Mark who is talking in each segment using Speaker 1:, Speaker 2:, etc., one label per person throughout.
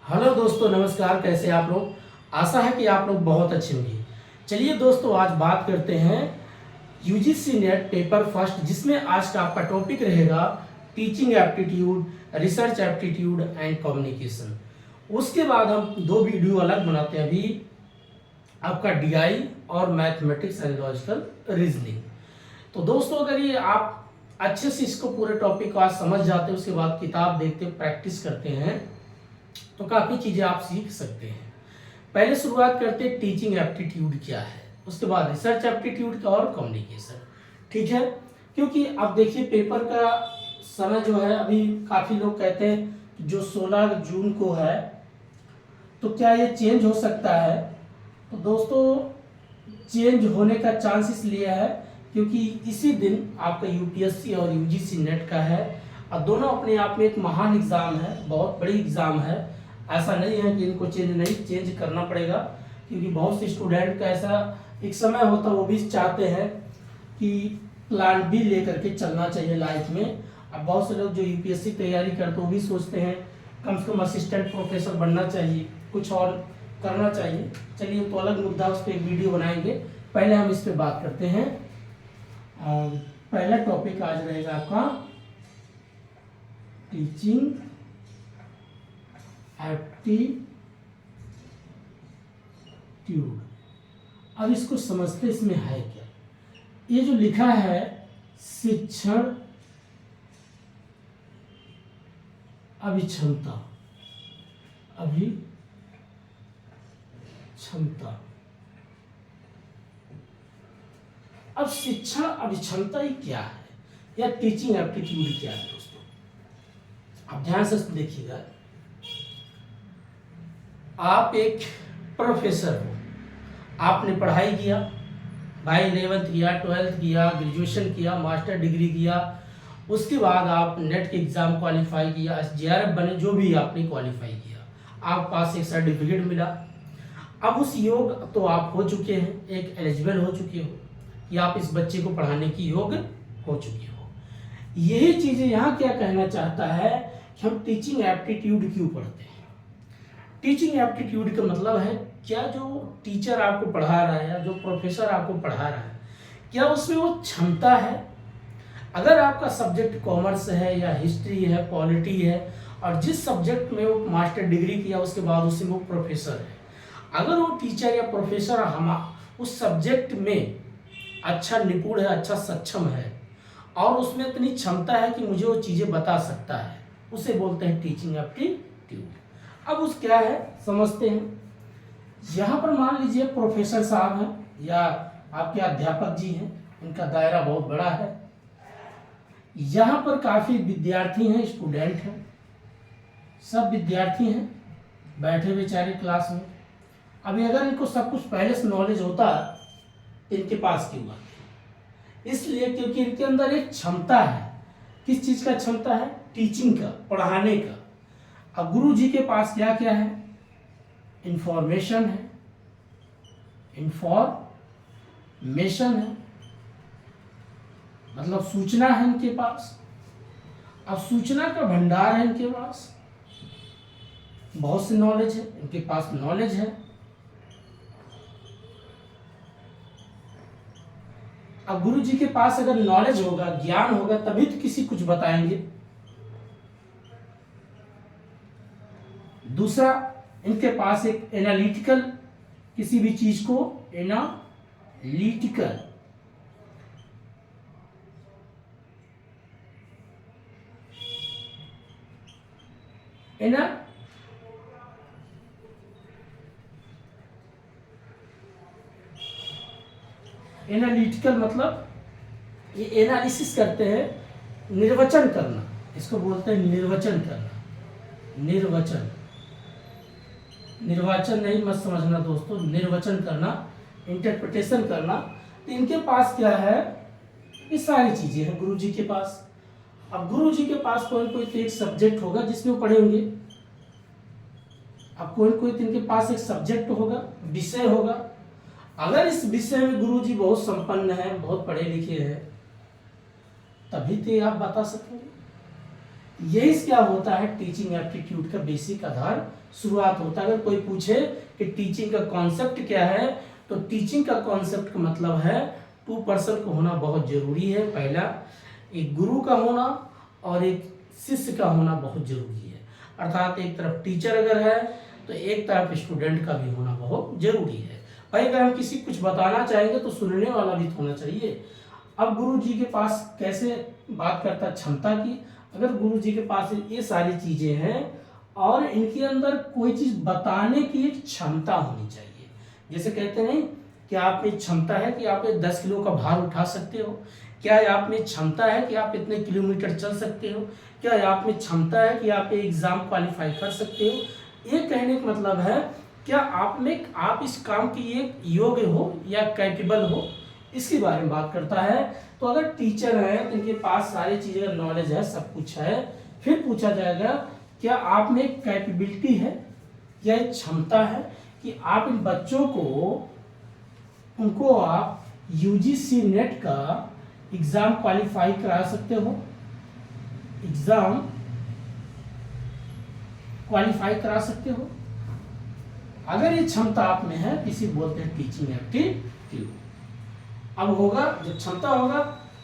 Speaker 1: Hello दोस्तों, नमस्कार। कैसे हैं आप लोग? आशा है कि आप लोग बहुत अच्छे होंगे। चलिए दोस्तों, आज बात करते हैं यूजीसी नेट पेपर फर्स्ट, जिसमें आज का आपका टॉपिक रहेगा teaching aptitude, research aptitude and communication. उसके बाद हम दो वीडियो अलग बनाते हैं अभी, आपका डीआई और मैथमेटिक्स एंड लॉजिकल रीजनिंग। तो दोस्तों, अगर ये आप अच्छे से इसको पूरे टॉपिक को आज समझ जाते हैं, उसके बाद किताब देखते प्रैक्टिस करते हैं, तो काफ़ी चीज़ें आप सीख सकते हैं। पहले शुरुआत करते हैं टीचिंग एप्टीट्यूड क्या है, उसके बाद रिसर्च एप्टीट्यूड का और कम्युनिकेशन। ठीक है, क्योंकि अब देखिए पेपर का समय जो है, अभी काफ़ी लोग कहते हैं जो 16 जून को है, तो क्या ये चेंज हो सकता है? तो दोस्तों, चेंज होने का चांस इसलिए है क्योंकि इसी दिन आपका यूपीएससी और यूजीसी नेट का है, और दोनों अपने आप में एक महान एग्ज़ाम है, बहुत बड़ी एग्ज़ाम है। ऐसा नहीं है कि इनको चेंज करना पड़ेगा, क्योंकि बहुत से स्टूडेंट का ऐसा एक समय होता है, वो भी चाहते हैं कि प्लान बी लेकर के चलना चाहिए लाइफ में। अब बहुत से लोग जो यूपीएससी तैयारी करते हैं वो भी सोचते हैं कम से कम असिस्टेंट प्रोफेसर बनना चाहिए, कुछ और करना चाहिए। चलिए, तो अलग मुद्दा, उस पर एक वीडियो बनाएंगे। पहले हम इस पर बात करते हैं। पहला टॉपिक आज रहेगा आपका टीचिंग एप्टीट्यूड। अब इसको समझते, इसमें है क्या। ये जो लिखा है शिक्षण अभिक्षमता, अब शिक्षण अभिक्षमता ही क्या है, या टीचिंग एप्टीट्यूड क्या है दोस्तों? आप ध्यान से देखिएगा। आप एक प्रोफेसर हो, आपने पढ़ाई किया भाई, 11th किया, 12th किया, ग्रेजुएशन किया, मास्टर डिग्री किया, उसके बाद आप नेट के एग्ज़ाम क्वालिफाई किया, एसडीआरएफ बने, जो भी आपने क्वालिफाई किया, आप पास एक सर्टिफिकेट मिला। अब उस योग तो आप हो चुके हैं, एक एलिजिबल हो चुके हो कि आप इस बच्चे को पढ़ाने की योग्य हो चुके हो। यही चीज़ें यहाँ क्या कहना चाहता है कि हम टीचिंग एप्टीट्यूड क्यों पढ़ते हैं। टीचिंग एप्टीट्यूड का मतलब है, क्या जो टीचर आपको पढ़ा रहा है या जो प्रोफेसर आपको पढ़ा रहा है, क्या उसमें वो क्षमता है। अगर आपका सब्जेक्ट कॉमर्स है या हिस्ट्री है, पॉलिटी है, और जिस सब्जेक्ट में वो मास्टर डिग्री किया, उसके बाद उसमें वो प्रोफेसर है, अगर वो टीचर या प्रोफेसर हम उस सब्जेक्ट में अच्छा निपुण है, अच्छा सक्षम है, और उसमें इतनी क्षमता है कि मुझे वो चीज़ें बता सकता है, उसे बोलते हैं टीचिंग एप्टीट्यूड। अब उस क्या है समझते हैं। यहाँ पर मान लीजिए प्रोफेसर साहब हैं या आपके अध्यापक जी हैं, उनका दायरा बहुत बड़ा है। यहाँ पर काफ़ी विद्यार्थी हैं, स्टूडेंट हैं, सब विद्यार्थी हैं बैठे बेचारे क्लास में। अभी अगर इनको सब कुछ पहले से नॉलेज होता तो इनके पास क्यों आते? इसलिए क्योंकि इनके अंदर एक क्षमता है। किस चीज़ का क्षमता है? टीचिंग का, पढ़ाने का। अब गुरु जी के पास क्या क्या है? इंफॉर्मेशन है, मतलब सूचना है इनके पास। अब सूचना का भंडार है इनके पास, बहुत सी नॉलेज है इनके पास, नॉलेज है। अब गुरु जी के पास अगर नॉलेज होगा, ज्ञान होगा, तभी तो किसी कुछ बताएंगे। दूसरा, इनके पास एक एनालिटिकल, किसी भी चीज को एनालिटिकल एनालिटिकल मतलब ये एनालिसिस करते हैं, निर्वचन करना, इसको बोलते हैं निर्वचन करना। निर्वाचन नहीं मत समझना दोस्तों, निर्वचन करना, इंटरप्रिटेशन करना। तो इनके पास क्या है? ये सारी चीजें हैं गुरु जी के पास। अब गुरु जी के पास कोई कोई तो एक सब्जेक्ट होगा जिसमें वो पढ़े होंगे। अब कोई कोई तो इनके पास एक सब्जेक्ट होगा, विषय होगा। अगर इस विषय में गुरु जी बहुत संपन्न है, बहुत पढ़े लिखे हैं, तभी तो आप बता सकेंगे। यही क्या होता है टीचिंग एप्टीट्यूड का बेसिक आधार शुरुआत होता है। अगर कोई पूछे कि टीचिंग का कॉन्सेप्ट क्या है, तो टीचिंग का कॉन्सेप्ट का मतलब है 2 पर्सन का होना बहुत जरूरी है। पहला, एक गुरु का होना और एक शिष्य का होना बहुत जरूरी है। अर्थात एक तरफ टीचर अगर है तो एक तरफ स्टूडेंट का भी होना बहुत जरूरी है। भाई अगर हम किसी कुछ बताना चाहेंगे तो सुनने वाला भी होना चाहिए। अब गुरु जी के पास कैसे बात करता है क्षमता की, अगर गुरु जी के पास ये सारी चीजें हैं और इनके अंदर कोई चीज बताने की एक क्षमता होनी चाहिए। जैसे कहते नहीं कि आप में क्षमता है कि आप 10 किलो का भार उठा सकते हो, क्या आप में क्षमता है कि आप इतने किलोमीटर चल सकते हो, क्या आप में क्षमता है कि आप एग्जाम क्वालिफाई कर सकते हो। ये कहने का मतलब है क्या आप इस काम के लिए योग्य हो या कैपेबल हो, इसके बारे में बात करता है। तो अगर टीचर है तो इनके पास सारी चीजें का नॉलेज है, सब कुछ है, फिर पूछा जाएगा क्या आप में कैपेबिलिटी है या क्षमता है कि आप इन बच्चों को उनको आप यूजीसी नेट का एग्जाम क्वालिफाई करा सकते हो, एग्जाम क्वालिफाई करा सकते हो। अगर ये क्षमता आप में है इसी बोलते हैं टीचिंग एप्टीट्यूड। अब होगा जब क्षमता होगा,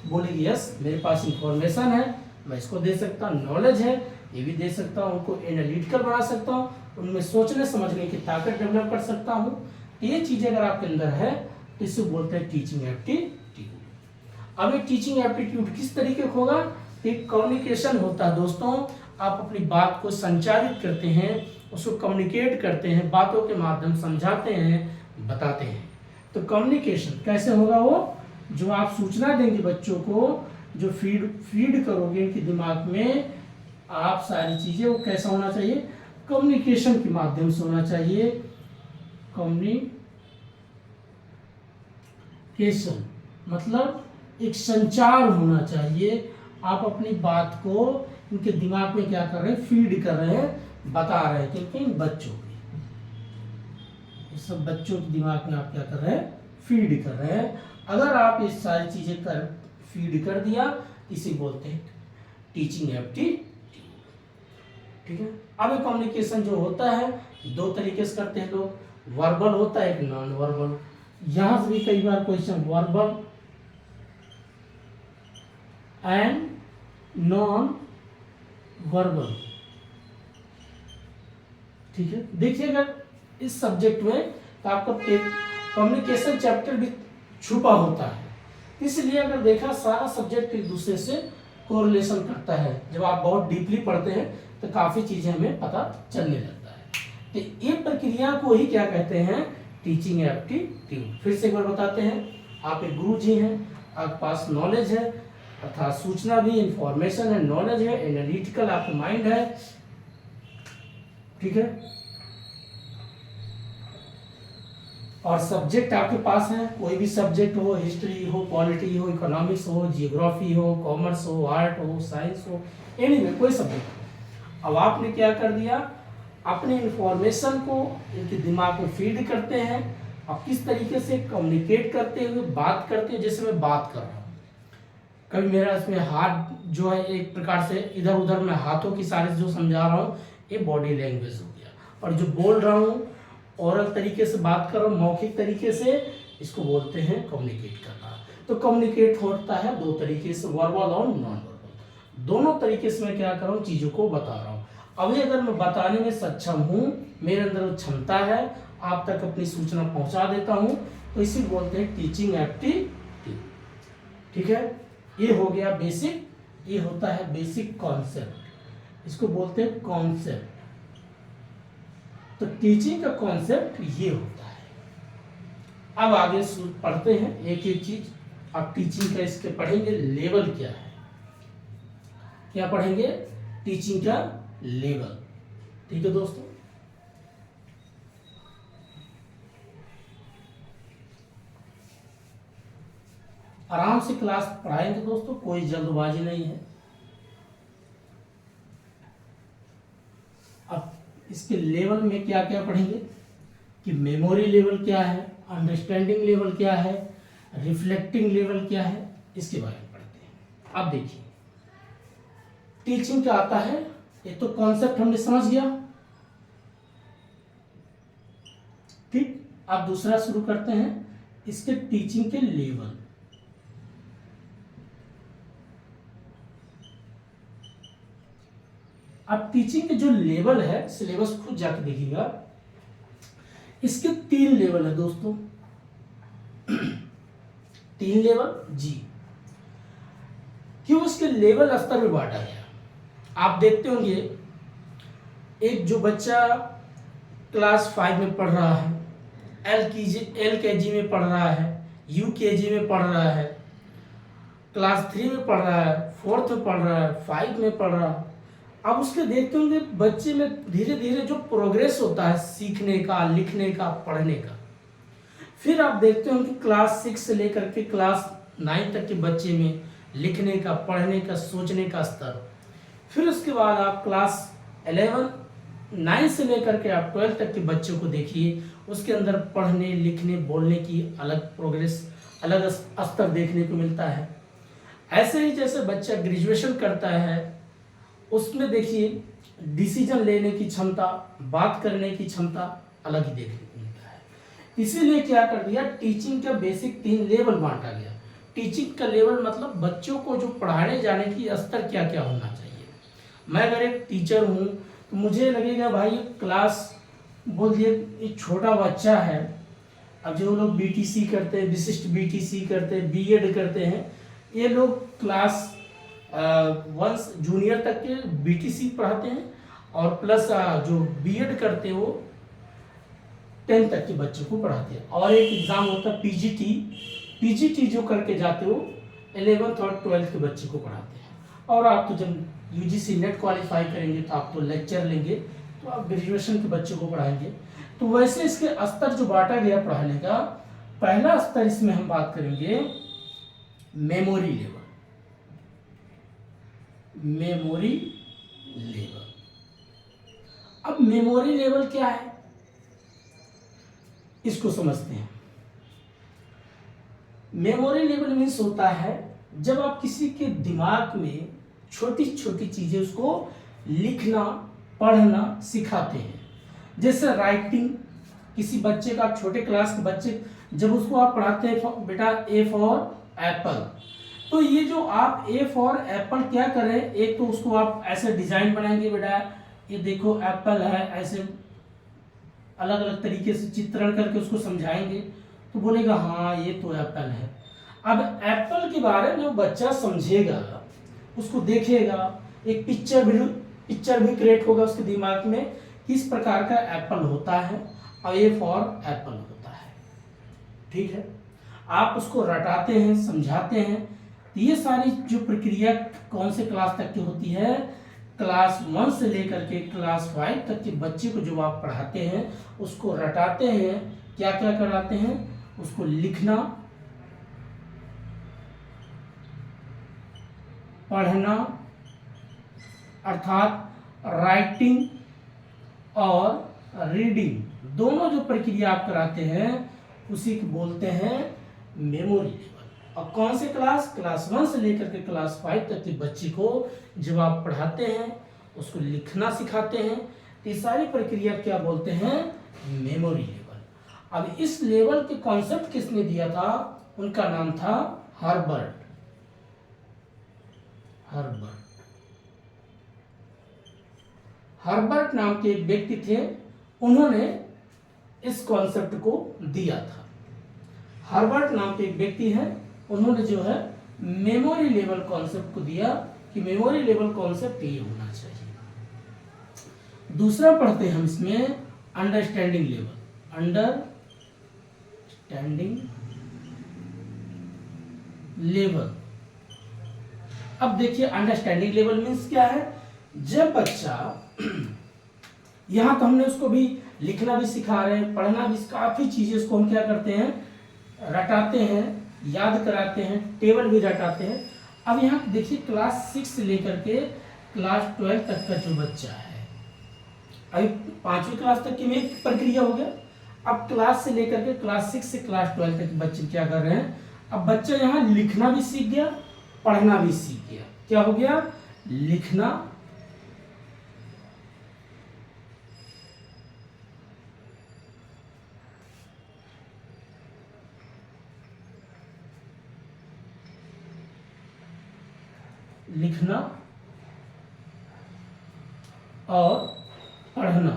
Speaker 1: बोलेगी यस मेरे पास इंफॉर्मेशन है, मैं इसको दे सकता हूँ, नॉलेज है ये भी दे सकता हूँ, उनको एनालिटिकल बना सकता हूँ, उनमें सोचने समझने की ताकत डेवलप कर सकता हूँ। ये चीजें अगर आपके अंदर है तो इसे बोलते हैं टीचिंग एप्टीट्यूड। अब ये टीचिंग एप्टीट्यूड किस तरीके का होगा, एक कम्युनिकेशन होता है दोस्तों। आप अपनी बात को संचारित करते हैं, उसको कम्युनिकेट करते हैं, बातों के माध्यम समझाते हैं, बताते हैं। तो कम्युनिकेशन कैसे होगा, वो जो आप सूचना देंगे बच्चों को, जो फीड करोगे इनके दिमाग में आप सारी चीजें, वो कैसा होना चाहिए, कम्युनिकेशन के माध्यम से होना चाहिए। कम्युनिकेशन मतलब एक संचार होना चाहिए। आप अपनी बात को इनके दिमाग में क्या कर रहे हैं, फीड कर रहे हैं, बता रहे हैं, क्योंकि इन बच्चों के सब बच्चों के दिमाग में आप क्या कर रहे हैं, फीड कर रहे हैं। अगर आप ये सारी चीजें कर फीड कर दिया, इसे बोलते हैं टीचिंग एप्टीट्यूड। ठीक है। अब ये कम्युनिकेशन जो होता है 2 तरीके से करते हैं लोग, वर्बल होता है, एक नॉन वर्बल। यहां से भी कई बार question verbal and non verbal. ठीक है, देखिएगा इस सब्जेक्ट में तो आपका कम्युनिकेशन चैप्टर भी छुपा होता है, इसलिए अगर देखा सारा सब्जेक्ट एक दूसरे से कोरिलेशन करता है। जब आप बहुत डीपली पढ़ते हैं तो काफी चीजें हमें पता चलने लगता है। तो ये प्रक्रिया को ही क्या कहते हैं, टीचिंग एप्टीट्यूड। फिर से एक बार बताते हैं, आप एक गुरु जी हैं, आपके पास नॉलेज है, अर्थात सूचना भी, इंफॉर्मेशन है, नॉलेज है, एनालिटिकल आपका माइंड है। ठीक है, और सब्जेक्ट आपके पास है, कोई भी सब्जेक्ट हो, हिस्ट्री हो, पॉलिटी हो, इकोनॉमिक्स हो, जियोग्राफी हो, कॉमर्स हो, आर्ट हो, साइंस हो, एनी में कोई सब्जेक्ट। अब आपने क्या कर दिया, अपने इंफॉर्मेशन को इनके दिमाग में फीड करते हैं और किस तरीके से कम्युनिकेट करते हुए बात करते हैं। जैसे मैं बात कर रहा हूँ, कभी मेरा इसमें हाथ जो है एक प्रकार से इधर उधर, मैं हाथों की इशारे से जो समझा रहा हूँ ये बॉडी लैंग्वेज हो गया, और जो बोल रहा हूँ ओरल तरीके से बात कर रहा हूँ, मौखिक तरीके से, इसको बोलते हैं कम्युनिकेट करना। तो कम्युनिकेट होता है 2 तरीके से, वर्बल और नॉन वर्बल। दोनों तरीके से मैं क्या कर रहा हूँ, चीजों को बता रहा हूँ। अभी अगर मैं बताने में सक्षम हूँ, मेरे अंदर क्षमता है, आप तक अपनी सूचना पहुंचा देता हूँ, तो इसी बोलते हैं टीचिंग एप्टीट्यूड। ठीक है, ये हो गया बेसिक, ये होता है बेसिक कॉन्सेप्ट, इसको बोलते हैं कॉन्सेप्ट। तो टीचिंग का कॉन्सेप्ट ये होता है। अब आगे पढ़ते हैं एक एक चीज। अब टीचिंग का इसके पढ़ेंगे लेवल क्या है, क्या पढ़ेंगे, टीचिंग का लेवल। ठीक है दोस्तों, आराम से क्लास पढ़ाएंगे दोस्तों, कोई जल्दबाजी नहीं है। अब इसके लेवल में क्या क्या पढ़ेंगे कि मेमोरी लेवल क्या है, अंडरस्टैंडिंग लेवल क्या है, रिफ्लेक्टिंग लेवल क्या है, इसके बारे में पढ़ते हैं। अब देखिए टीचिंग क्या आता है, ये तो कॉन्सेप्ट हमने समझ गया। ठीक, अब दूसरा शुरू करते हैं, इसके टीचिंग के लेवल। अब टीचिंग के जो लेवल है, सिलेबस खुद जाके देखिएगा, इसके 3 लेवल है दोस्तों। 3 लेवल जी। क्यों इसके लेवल स्तर में बांटा गया? आप देखते होंगे, एक जो बच्चा क्लास 5 में पढ़ रहा है, LKG में पढ़ रहा है, UKG में पढ़ रहा है, क्लास 3 में पढ़ रहा है, 4th में पढ़ रहा है, 5 में पढ़ रहा है। अब उसके देखते होंगे बच्चे में धीरे धीरे जो प्रोग्रेस होता है सीखने का, लिखने का, पढ़ने का। फिर आप देखते होंगे क्लास 6 से लेकर के क्लास 9 तक के बच्चे में लिखने का, पढ़ने का, सोचने का स्तर। फिर उसके बाद आप क्लास 11, 9 से लेकर के आप 12 तक के बच्चों को देखिए, उसके अंदर पढ़ने, लिखने, बोलने की अलग प्रोग्रेस, अलग स्तर देखने को मिलता है। ऐसे ही जैसे बच्चा ग्रेजुएशन करता है, उसमें देखिए डिसीजन लेने की क्षमता, बात करने की क्षमता अलग ही देखने को मिलता है। इसीलिए क्या कर दिया, टीचिंग का बेसिक 3 लेवल बांटा गया। टीचिंग का लेवल मतलब बच्चों को जो पढ़ाने जाने की स्तर क्या क्या होना चाहिए। मैं अगर एक टीचर हूँ तो मुझे लगेगा भाई क्लास, बोल दिए एक छोटा बच्चा है, अब जो लोग BTC करते हैं, विशिष्ट BTC करते हैं, B.Ed करते हैं, ये लोग क्लास 1 जूनियर तक के BTC पढ़ाते हैं, और प्लस जो B.Ed करते हैं वो 10 तक के बच्चों को पढ़ाते हैं। और एक एग्जाम होता है PGT जो करके जाते हो 11th और 12th के बच्चे को पढ़ाते हैं। और आप तो जब UGC नेट क्वालिफाई करेंगे तो आप तो लेक्चर लेंगे, तो आप ग्रेजुएशन के बच्चों को पढ़ाएंगे। तो वैसे इसके स्तर जो बांटा गया पढ़ाने का, पहला स्तर इसमें हम बात करेंगे मेमोरी लेवल। मेमोरी लेवल, अब मेमोरी लेवल क्या है इसको समझते हैं। मेमोरी लेवल मीन्स होता है जब आप किसी के दिमाग में छोटी छोटी चीजें उसको लिखना, पढ़ना सिखाते हैं। जैसे राइटिंग, किसी बच्चे का, छोटे क्लास के बच्चे जब उसको आप पढ़ाते हैं, बेटा A फॉर एप्पल, तो ये जो आप A फॉर एप्पल क्या करें, एक तो उसको आप ऐसे डिजाइन बनाएंगे, बेटा ये देखो एप्पल है, ऐसे अलग अलग तरीके से चित्रण करके उसको समझाएंगे, तो बोलेगा हाँ ये तो एप्पल है। अब एप्पल के बारे में बच्चा समझेगा, उसको देखेगा, एक पिक्चर भी क्रिएट होगा उसके दिमाग में, किस प्रकार का एप्पल होता है और A फॉर एप्पल होता है। ठीक है, आप उसको रटाते हैं, समझाते हैं। तो ये सारी जो प्रक्रिया कौन से क्लास तक की होती है, क्लास 1 से लेकर के क्लास 5 तक के बच्चे को जो आप पढ़ाते हैं उसको रटाते हैं। क्या क्या कराते हैं, उसको लिखना, पढ़ना, अर्थात राइटिंग और रीडिंग, दोनों जो प्रक्रिया आप कराते हैं उसी को बोलते हैं मेमोरी लेवल। और कौन से क्लास 1 से लेकर के क्लास 5 तक के बच्चे को जब आप पढ़ाते हैं, उसको लिखना सिखाते हैं, तो ये सारी प्रक्रिया क्या बोलते हैं, मेमोरी लेवल। अब इस लेवल के कॉन्सेप्ट किसने दिया था, उनका नाम था हर्बर्ट। हर्बर्ट नाम के एक व्यक्ति थे, उन्होंने इस कॉन्सेप्ट को दिया था। हर्बर्ट नाम के एक व्यक्ति हैं, उन्होंने जो है मेमोरी लेवल कॉन्सेप्ट को दिया कि मेमोरी लेवल कॉन्सेप्ट ये होना चाहिए। दूसरा पढ़ते हैं हम इसमें अंडरस्टैंडिंग लेवल। अंडरस्टैंडिंग लेवल, अब देखिए अंडरस्टैंडिंग लेवल मीन्स क्या है, जब बच्चा यहाँ तो हमने उसको भी लिखना भी सिखा रहे हैं, पढ़ना भी, काफी चीजें उसको हम क्या करते हैं, रटाते हैं, याद कराते हैं, टेबल भी रटाते हैं। अब यहाँ देखिए क्लास 6 से लेकर के क्लास 12 तक का जो बच्चा है, अभी 5वीं क्लास तक की में प्रक्रिया हो गया। अब क्लास से लेकर के क्लास 6 से क्लास 12 तक बच्चे क्या कर रहे हैं, अब बच्चा यहाँ लिखना भी सीख गया, पढ़ना भी सीख गया। क्या हो गया, लिखना लिखना और पढ़ना।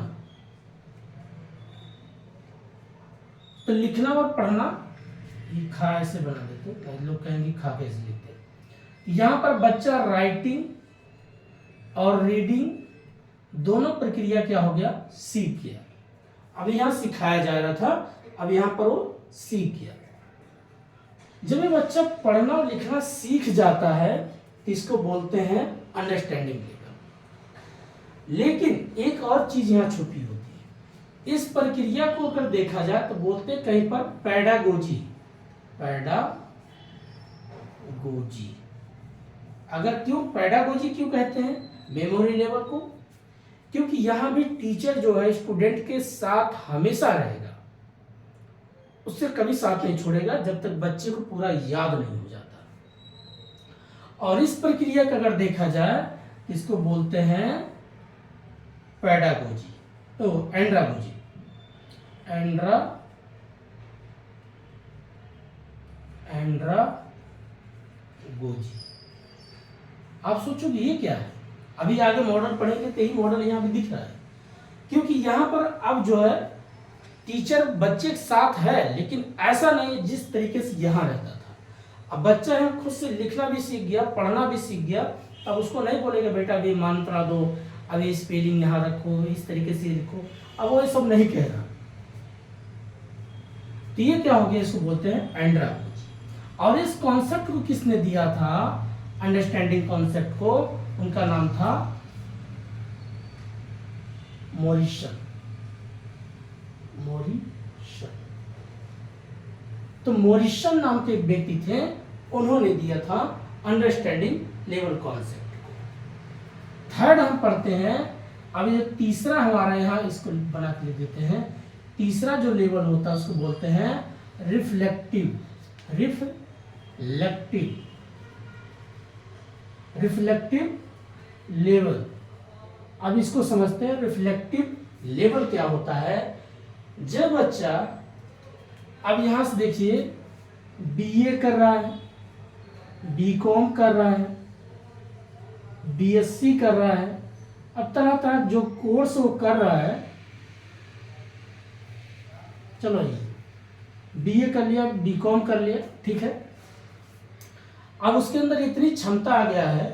Speaker 1: तो लिखना और पढ़ना, ये खा ऐसे बना देते हैं, कई लोग कहेंगे खा कैसे लिखते हैं। यहां पर बच्चा राइटिंग और रीडिंग दोनों प्रक्रिया क्या हो गया, सीख गया। अब यहां सिखाया जा रहा था, अब यहां पर वो सीख गया। जब ये बच्चा पढ़ना और लिखना सीख जाता है तो इसको बोलते हैं अंडरस्टैंडिंग लेवल। लेकिन एक और चीज यहां छुपी होती है, इस प्रक्रिया को अगर देखा जाए तो बोलते हैं कहीं पर पैडागोजी। पैडागोजी, अगर क्यों पैडागोजी क्यों कहते हैं मेमोरी लेवल को, क्योंकि यहां भी टीचर जो है स्टूडेंट के साथ हमेशा रहेगा, उससे कभी साथ नहीं छोड़ेगा जब तक बच्चे को पूरा याद नहीं हो जाता। और इस प्रक्रिया का अगर देखा जाए इसको बोलते हैं पैडागोजी, तो एंड्रागोजी। एंड्रागोजी। आप सोचोगे ये क्या है, अभी आगे मॉडल पढ़ेंगे तो यही मॉडल यहाँ भी दिख रहा है, क्योंकि यहाँ पर अब जो है टीचर बच्चे के साथ है, लेकिन ऐसा नहीं जिस तरीके से यहाँ रहता था। अब बच्चा यहाँ खुद से लिखना भी सीख गया, पढ़ना भी सीख गया, अब उसको नहीं बोलेगा बेटा अभी मात्रा दो, अभी स्पेलिंग यहाँ रखो, इस तरीके से लिखो, अब वो ये सब नहीं कह रहा। तो ये क्या हो गया, इसको बोलते हैं एंड्रागोजी। और इस कॉन्सेप्ट को किसने दिया था, अंडरस्टैंडिंग कॉन्सेप्ट को, उनका नाम था मोरिसन। तो मोरिसन नाम के एक व्यक्ति थे, उन्होंने दिया था अंडरस्टैंडिंग लेवल कॉन्सेप्ट को। थर्ड हम पढ़ते हैं, अब ये तीसरा हमारा यहाँ इसको बना के लिख देते हैं। तीसरा जो लेवल होता है उसको बोलते हैं रिफ्लेक्टिव लेवल। अब इसको समझते हैं, रिफ्लेक्टिव लेवल क्या होता है। जब बच्चा, अब यहां से देखिए, बीए कर रहा है, बीकॉम कर रहा है, बीएससी कर रहा है, अब तरह तरह जो कोर्स वो कर रहा है, चलो ये बीए कर लिया, बीकॉम कर लिया, ठीक है। अब उसके अंदर इतनी क्षमता आ गया है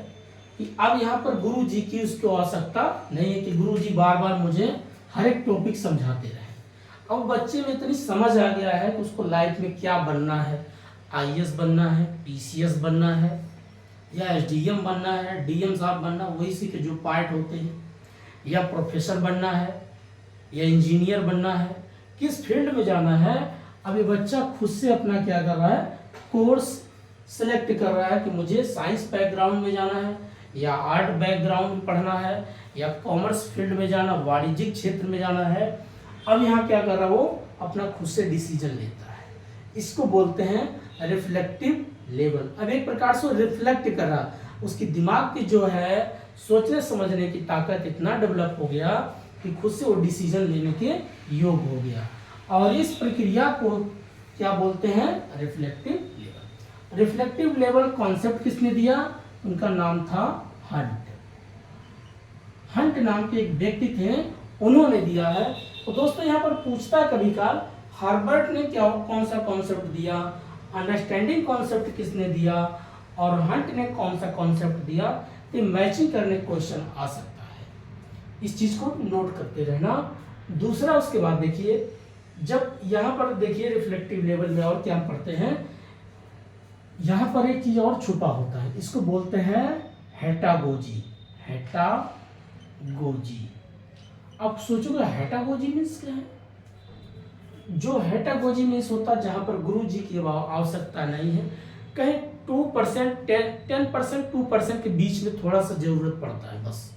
Speaker 1: कि अब यहाँ पर गुरु जी की उसको आवश्यकता नहीं है कि गुरु जी बार बार मुझे हर एक टॉपिक समझाते रहे। अब बच्चे में इतनी समझ आ गया है कि उसको लाइफ में क्या बनना है, आईएएस बनना है, पीसीएस बनना है, या एसडीएम बनना है, डीएम साहब बनना, वही सी के जो पार्ट होते हैं, या प्रोफेसर बनना है, या इंजीनियर बनना है, किस फील्ड में जाना है। अभी बच्चा खुद से अपना क्या कर रहा है, कोर्स सेलेक्ट कर रहा है कि मुझे साइंस बैकग्राउंड में जाना है, या आर्ट बैकग्राउंड में पढ़ना है, या कॉमर्स फील्ड में जाना, वाणिज्यिक क्षेत्र में जाना है। अब यहाँ क्या कर रहा है, वो अपना खुद से डिसीजन लेता है, इसको बोलते हैं रिफ्लेक्टिव लेवल। अब एक प्रकार से रिफ्लेक्ट कर रहा, उसकी दिमाग की जो है सोचने समझने की ताकत इतना डेवलप हो गया कि खुद से वो डिसीजन लेने के योग हो गया। और इस प्रक्रिया को क्या बोलते हैं, reflective level. Reflective level concept किसने दिया, उनका नाम था हंट नाम के एक व्यक्ति थे, उन्होंने दिया है। तो दोस्तों यहाँ पर पूछता है कभी काल, हार्वर्ड ने क्या कौन सा कॉन्सेप्ट दिया, अंडरस्टैंडिंग कॉन्सेप्ट किसने दिया, और हंट ने कौन सा कॉन्सेप्ट दिया, तो मैचिंग करने क्वेश्चन आ सकता है, इस चीज को नोट करते रहना। दूसरा उसके बाद देखिए, जब यहाँ पर देखिए रिफ्लेक्टिव लेवल में और क्या पढ़ते हैं, यहाँ पर एक चीज और छुपा होता है, इसको बोलते हैं हेटागोजी। अब सोचोगे हेटागोजी मीन्स क्या है। जो हेटागोजी मीन्स होता है जहां पर गुरु जी की आवश्यकता नहीं है, कहीं 2% 10% 2% के बीच में थोड़ा सा जरूरत पड़ता है बस,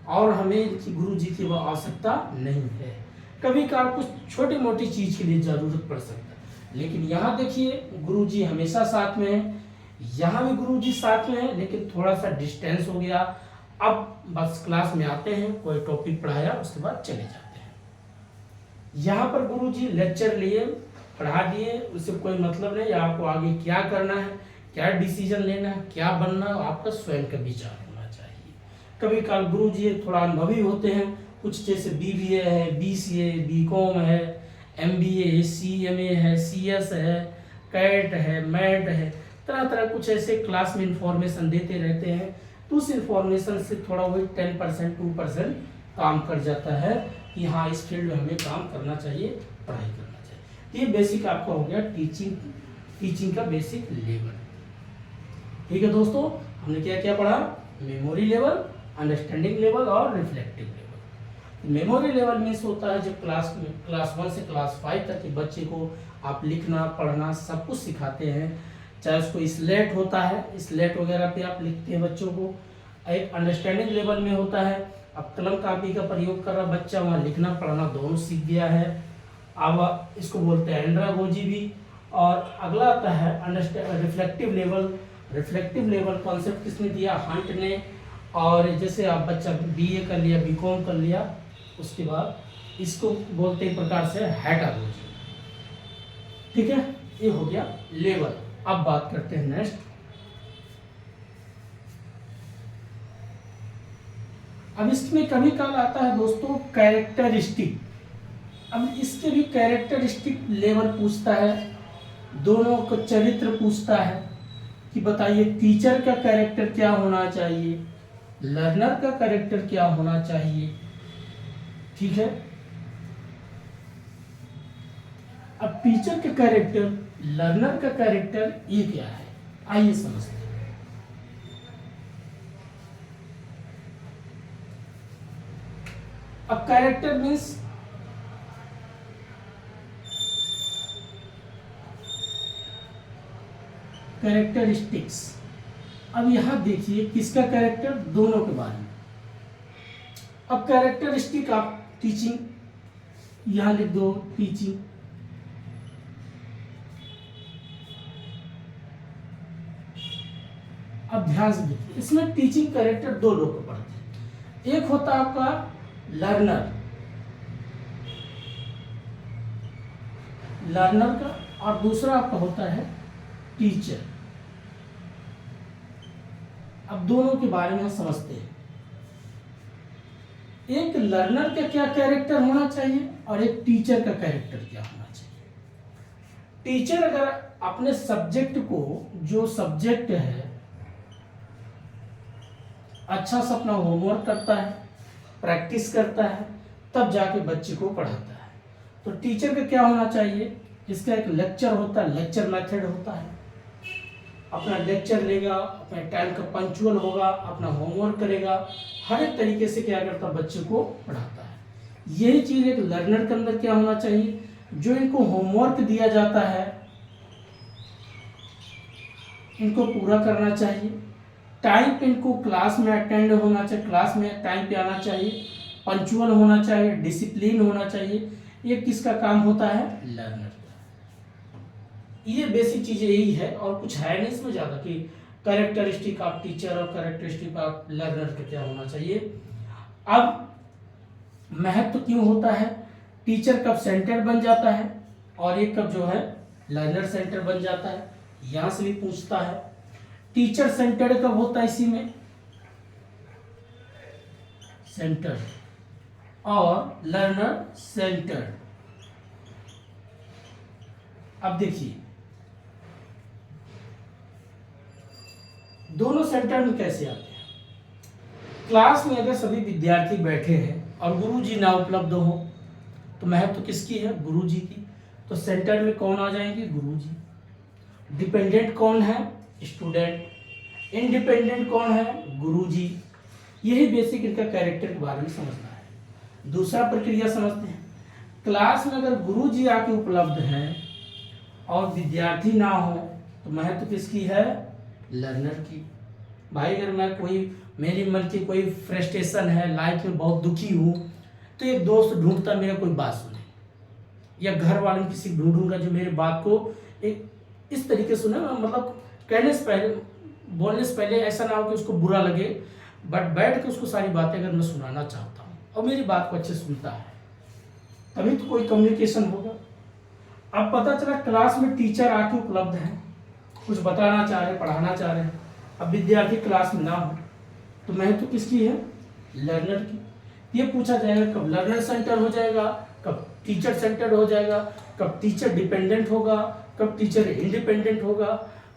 Speaker 1: और हमें गुरु जी की आवश्यकता नहीं है। कभी कभार कुछ छोटी मोटी चीज के लिए जरूरत पड़ सकता है, लेकिन यहाँ देखिए गुरु जी हमेशा साथ में है, यहाँ भी गुरु जी साथ में है, लेकिन थोड़ा सा डिस्टेंस हो गया, अब बस क्लास में आते हैं, कोई टॉपिक पढ़ाया, उसके बाद चले जाते हैं। यहाँ पर गुरुजी लेक्चर लिए, पढ़ा दिए, उससे कोई मतलब नहीं, आपको आगे क्या करना है, क्या डिसीजन लेना है, क्या बनना है, आपका स्वयं का विचार होना चाहिए। कभी काल गुरुजी थोड़ा अनुभवी होते हैं, कुछ जैसे BBA है, BCA, BCom है, MBA है, CMA है, CS है, कैट है, मैट है, तरह तरह कुछ ऐसे क्लास में इंफॉर्मेशन देते रहते हैं, तो उस इंफॉर्मेशन से थोड़ा वही 10% 2% काम कर जाता है कि हाँ इस फील्ड में हमें काम करना चाहिए, पढ़ाई करना चाहिए। तो ये बेसिक आपका हो गया टीचिंग का बेसिक लेवल। ठीक है दोस्तों, हमने क्या क्या पढ़ा? मेमोरी लेवल, अंडरस्टैंडिंग लेवल और reflective level. Memory level means होता है जब क्लास 1 से क्लास 5 तक के बच्चे को आप लिखना पढ़ना सब कुछ सिखाते हैं, चाहे उसको स्लेट होता है, स्लेट वगैरह पे आप लिखते हैं बच्चों को। एक अंडरस्टैंडिंग लेवल में होता है, अब कलम कापी का प्रयोग कर रहा बच्चा, वहाँ लिखना पढ़ना दोनों सीख गया है, अब इसको बोलते हैं एंड्रागोजी भी। और अगला आता है reflective level. Reflective level concept किसने दिया? हंट ने। और जैसे आप बच्चा BA कर लिया, BCom कर लिया, उसके बाद इसको बोलते हैं प्रकार से हैटागोजी। ठीक है, ये हो गया लेवल। अब बात करते हैं नेक्स्ट। अब इसमें कभी काल आता है दोस्तों कैरेक्टरिस्टिक। अब इसके भी कैरेक्टरिस्टिक लेवल पूछता है, दोनों को चरित्र पूछता है कि बताइए टीचर का कैरेक्टर क्या होना चाहिए, लर्नर का कैरेक्टर क्या होना चाहिए। ठीक है, अब टीचर का कैरेक्टर, लर्नर का कैरेक्टर, ये क्या है, आइए समझते हैं। अब कैरेक्टर मीन्स कैरेक्टरिस्टिक्स। अब यहां देखिए किसका कैरेक्टर, दोनों के बारे में। अब कैरेक्टरिस्टिक आप टीचिंग, यहां लिख दो टीचिंग। अब ध्यान से देखिए, इसमें टीचिंग कैरेक्टर दो लोग को पढ़ते हैं। एक होता है आपका लर्नर का, और दूसरा आपका होता है टीचर। अब दोनों के बारे में हम समझते हैं। एक लर्नर का क्या कैरेक्टर होना चाहिए और एक टीचर का कैरेक्टर क्या होना चाहिए। टीचर अगर अपने सब्जेक्ट को, जो सब्जेक्ट है, अच्छा सा अपना होमवर्क करता है, प्रैक्टिस करता है, तब जाके बच्चे को पढ़ाता है, तो टीचर का क्या होना चाहिए, इसका एक लेक्चर होता है, लेक्चर मेथड होता है, अपना लेक्चर लेगा, अपने टाइम का पंक्चुअल होगा, अपना होमवर्क करेगा, हर एक तरीके से क्या करता है, बच्चे को पढ़ाता है। यही चीज एक लर्नर के अंदर क्या होना चाहिए, जो इनको होमवर्क दिया जाता है इनको पूरा करना चाहिए, टाइम पे इनको क्लास में अटेंड होना चाहिए, क्लास में टाइम पे आना चाहिए, पंक्चुअल होना चाहिए, डिसिप्लिन होना चाहिए। ये किसका काम होता है, लर्नर का। ये बेसिक चीजें यही है, और कुछ है नहीं इसमें ज्यादा कि कैरेक्टरिस्टिक ऑफ टीचर और कैरेक्टरिस्टिक ऑफ लर्नर का क्या होना चाहिए। अब महत्व क्यों होता है, टीचर कब सेंटर बन जाता है और एक कब जो है लर्नर सेंटर बन जाता है, यहां से भी पूछता है। टीचर सेंटर्ड कब होता है, इसी में सेंटर, और लर्नर सेंटर्ड। अब देखिए दोनों सेंटर में कैसे आते हैं। क्लास में अगर सभी विद्यार्थी बैठे हैं और गुरुजी ना उपलब्ध हो तो महत्व किसकी है, गुरुजी की। तो सेंटर में कौन आ जाएंगे, गुरुजी। डिपेंडेंट कौन है, स्टूडेंट। इंडिपेंडेंट कौन है, गुरुजी। यही बेसिक इनका कैरेक्टर के बारे में समझना है। दूसरा प्रक्रिया समझते हैं। क्लास में अगर गुरुजी आके उपलब्ध हैं और विद्यार्थी ना हो तो महत्व किसकी है, लर्नर की। भाई अगर मैं मेरी मन की कोई फ्रस्ट्रेशन है, लाइफ में बहुत दुखी हूँ, तो एक दोस्त ढूंढता मेरा कोई बात सुने, या घर वालों किसी ढूंढूंगा जो मेरे बात को एक इस तरीके सुने, मतलब कहने से पहले, बोलने से पहले ऐसा ना हो कि उसको बुरा लगे, बट बैठ के उसको सारी बातें अगर मैं सुनाना चाहता हूँ और मेरी बात को अच्छे से सुनता है, तभी तो कोई कम्युनिकेशन होगा। अब पता चला क्लास में टीचर आके उपलब्ध है, कुछ बताना चाह रहे, पढ़ाना चाह रहे हैं, अब विद्यार्थी क्लास में ना हो तो महत्व किसकी है? लर्नर की। ये पूछा जाएगा कब लर्नर सेंटर हो जाएगा, कब टीचर सेंटर हो जाएगा, कब टीचर डिपेंडेंट होगा, कब टीचर इंडिपेंडेंट होगा,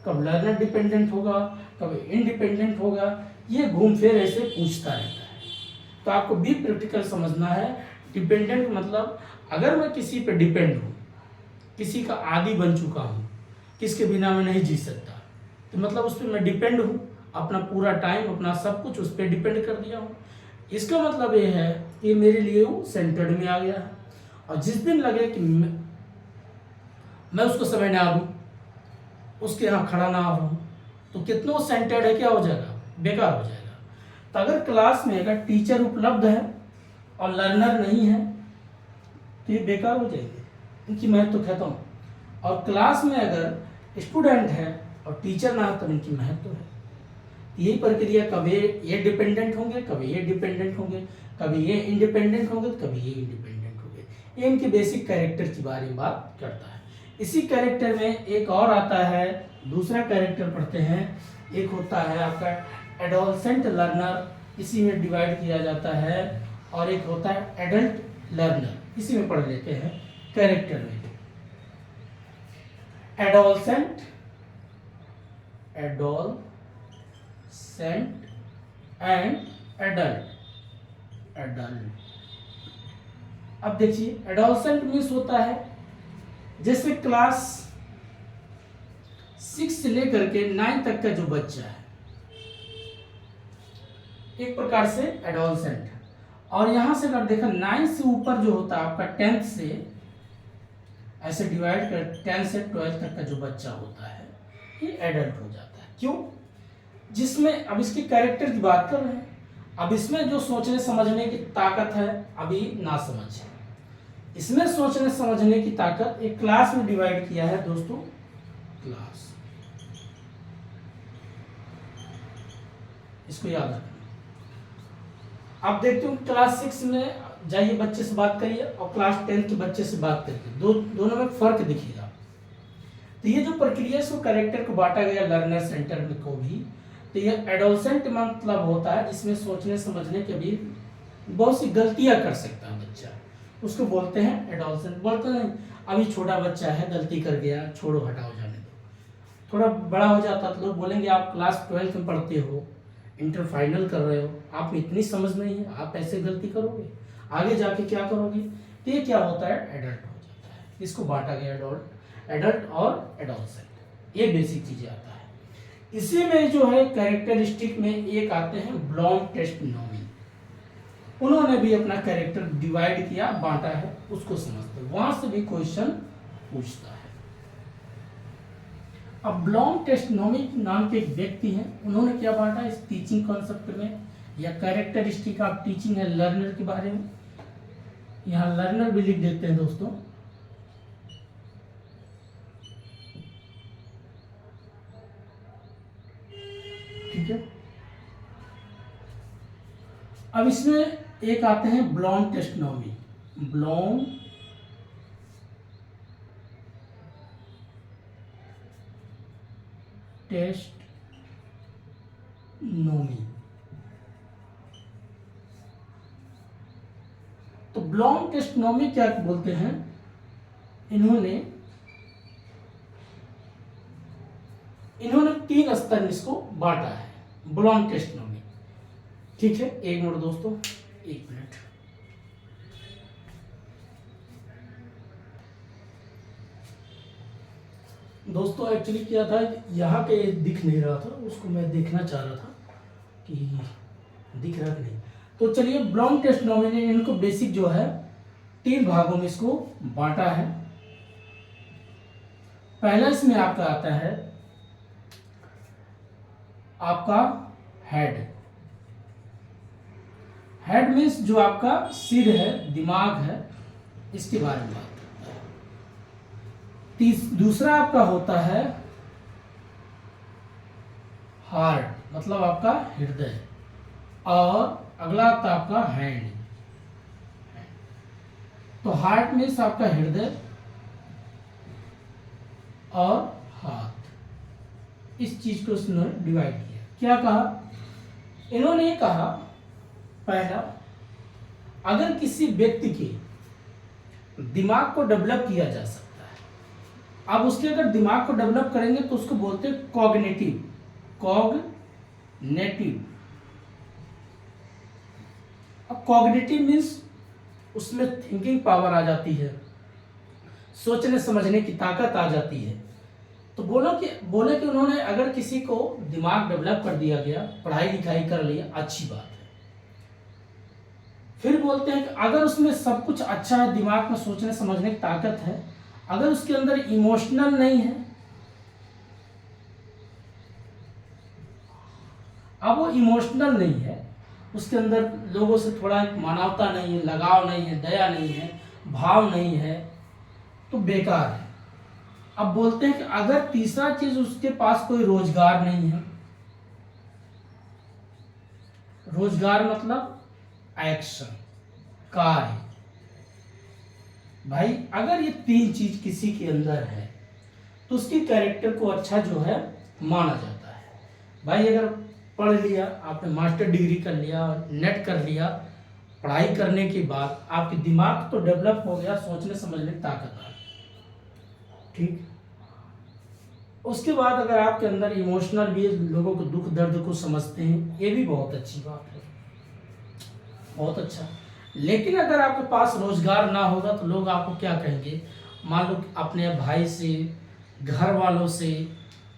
Speaker 1: कब लर्नर डिपेंडेंट होगा, कब इंडिपेंडेंट होगा। ये घूम फिर ऐसे पूछता रहता है। तो आपको बी प्रैक्टिकल समझना है। डिपेंडेंट मतलब अगर मैं किसी पे डिपेंड हूँ, किसी का आदी बन चुका हूँ, किसके बिना मैं नहीं जी सकता, तो मतलब उस पर मैं डिपेंड हूँ, अपना पूरा टाइम, अपना सब कुछ उस पर डिपेंड कर दिया हूँ। इसका मतलब ये है कि मेरे लिए वो सेंटर्ड में आ गया है। और जिस दिन लगे कि मैं उसको समय ना दूँ, उसके यहाँ खड़ा ना हो, तो कितना सेंटर्ड है, क्या हो जाएगा? बेकार हो जाएगा। तो अगर क्लास में अगर टीचर उपलब्ध है और लर्नर नहीं है तो ये बेकार हो जाएंगे, इनकी महत्व तो खत्म। और क्लास में अगर स्टूडेंट है और टीचर ना हो तो इनकी महत्व है। यही प्रक्रिया, कभी ये डिपेंडेंट होंगे, कभी ये डिपेंडेंट होंगे, कभी ये इंडिपेंडेंट होंगे, तो कभी ये इंडिपेंडेंट होंगे। ये इनके बेसिक कैरेक्टर के बारे में बात करता है। इसी कैरेक्टर में एक और आता है, दूसरा कैरेक्टर पढ़ते हैं। एक होता है आपका एडोलसेंट लर्नर, इसी में डिवाइड किया जाता है। और एक होता है एडल्ट लर्नर, इसी में पढ़ लेते हैं कैरेक्टर में। Adolescent and adult. अब देखिए एडोलसेंट मीन्स होता है जैसे क्लास 6 से लेकर के 9 तक का जो बच्चा है, एक प्रकार से एडोलसेंट है। और यहां से अगर देखा 9 से ऊपर जो होता है आपका 10th से ऐसे डिवाइड कर 10 से 12 तक का जो बच्चा होता है ये एडल्ट हो जाता है। क्यों? जिसमें अब इसके कैरेक्टर की बात कर रहे हैं, अब इसमें जो सोचने समझने की ताकत है अभी ना समझ है। इसमें सोचने समझने की ताकत एक क्लास में डिवाइड किया है दोस्तों, क्लास, इसको याद रखना। आप देखते हो क्लास 6 में जाइए बच्चे से बात करिए और क्लास 10 के बच्चे से बात करिए, दोनों में फर्क दिखेगा। तो ये जो प्रक्रिया है इसको कैरेक्टर को बांटा गया लर्नर सेंटर में को भी। तो ये एडोलसेंट मतलब होता है जिसमें सोचने समझने के भी बहुत सी गलतियां कर सकता है बच्चा, उसको बोलते हैं एडोलसेंट। बोलते हैं अभी छोटा बच्चा है, गलती कर गया, छोड़ो हटाओ जाने दो। थोड़ा बड़ा हो जाता तो लोग बोलेंगे आप क्लास 12 में पढ़ते हो, इंटर फाइनल कर रहे हो, आप में इतनी समझ नहीं है, आप ऐसे गलती करोगे, आगे जाके क्या करोगे? तो ये क्या होता है? एडल्ट हो जाता है। इसको बांटा गया एडल्ट और एडोलसेंट, ये बेसिक चीजें आता है। इसी में जो है कैरेक्टरिस्टिक में एक आते हैं ब्लॉम टेस्ट नोमी, उन्होंने भी अपना कैरेक्टर डिवाइड किया, बांटा है, उसको समझते, वहां से भी क्वेश्चन पूछता है। अब ब्लॉम टेस्टोनॉमी नाम के एक व्यक्ति हैं, उन्होंने क्या बांटा इस टीचिंग कॉन्सेप्ट में या कैरेक्टरिस्टिक ऑफ टीचिंग है लर्नर के बारे में। यहाँ लर्नर भी लिख देते हैं दोस्तों। ठीक है, अब इसमें एक आते हैं ब्लॉम टेस्टोनॉमी, ब्लॉम टेस्टोनॉमी। तो ब्लॉम टेस्टोनॉमी क्या बोलते हैं? इन्होंने 3 स्तर में इसको बांटा है, ब्लॉम टेस्टोनॉमी। ठीक है, एक मिनट दोस्तों, 1 मिनट। दोस्तों एक्चुअली क्या था, यहाँ पे दिख नहीं रहा था, उसको मैं देखना चाह रहा था कि दिख रहा कि नहीं। तो चलिए, ब्लॉम टेस्टोनॉमी ने इनको बेसिक जो है 3 भागों में इसको बांटा है। पहला इसमें आपका आता है आपका हेड। हेड मीन्स जो आपका सिर है, दिमाग है, इसके बारे में बात करता है। दूसरा आपका होता है हार्ट, मतलब आपका हृदय। और अगला आता है आपका हैंड। तो हार्ट मीन्स आपका हृदय और हाथ, इस चीज को उसने डिवाइड किया। क्या कहा इन्होंने? ये कहा पहला, अगर किसी व्यक्ति के दिमाग को डेवलप किया जा सकता है, अब उसके अगर दिमाग को डेवलप करेंगे तो उसको बोलते हैं कॉग्निटिव। कॉग्निटिव, अब कॉग्निटिव मीन्स उसमें थिंकिंग पावर आ जाती है, सोचने समझने की ताकत आ जाती है। तो बोले कि उन्होंने अगर किसी को दिमाग डेवलप कर दिया गया, पढ़ाई लिखाई कर लिया, अच्छी बात है। फिर बोलते हैं कि अगर उसमें सब कुछ अच्छा है, दिमाग में सोचने समझने की ताकत है, अगर उसके अंदर इमोशनल नहीं है, अब वो इमोशनल नहीं है, उसके अंदर लोगों से थोड़ा मानवता नहीं है, लगाव नहीं है, दया नहीं है, भाव नहीं है, तो बेकार है। अब बोलते हैं कि अगर तीसरा चीज उसके पास कोई रोजगार नहीं है, रोजगार मतलब एक्शन, कार्य। भाई अगर ये तीन चीज किसी के अंदर है तो उसकी कैरेक्टर को अच्छा जो है माना जाता है। भाई अगर पढ़ लिया आपने, मास्टर डिग्री कर लिया, नेट कर लिया, पढ़ाई करने के बाद आपके दिमाग तो डेवलप हो गया, सोचने समझने की ताकत आ गई, ठीक। उसके बाद अगर आपके अंदर इमोशनल भी है, लोगों को दुख दर्द को समझते हैं, ये भी बहुत अच्छी बात है, बहुत अच्छा। लेकिन अगर आपके पास रोजगार ना होगा तो लोग आपको क्या कहेंगे? मान लो अपने भाई से, घर वालों से,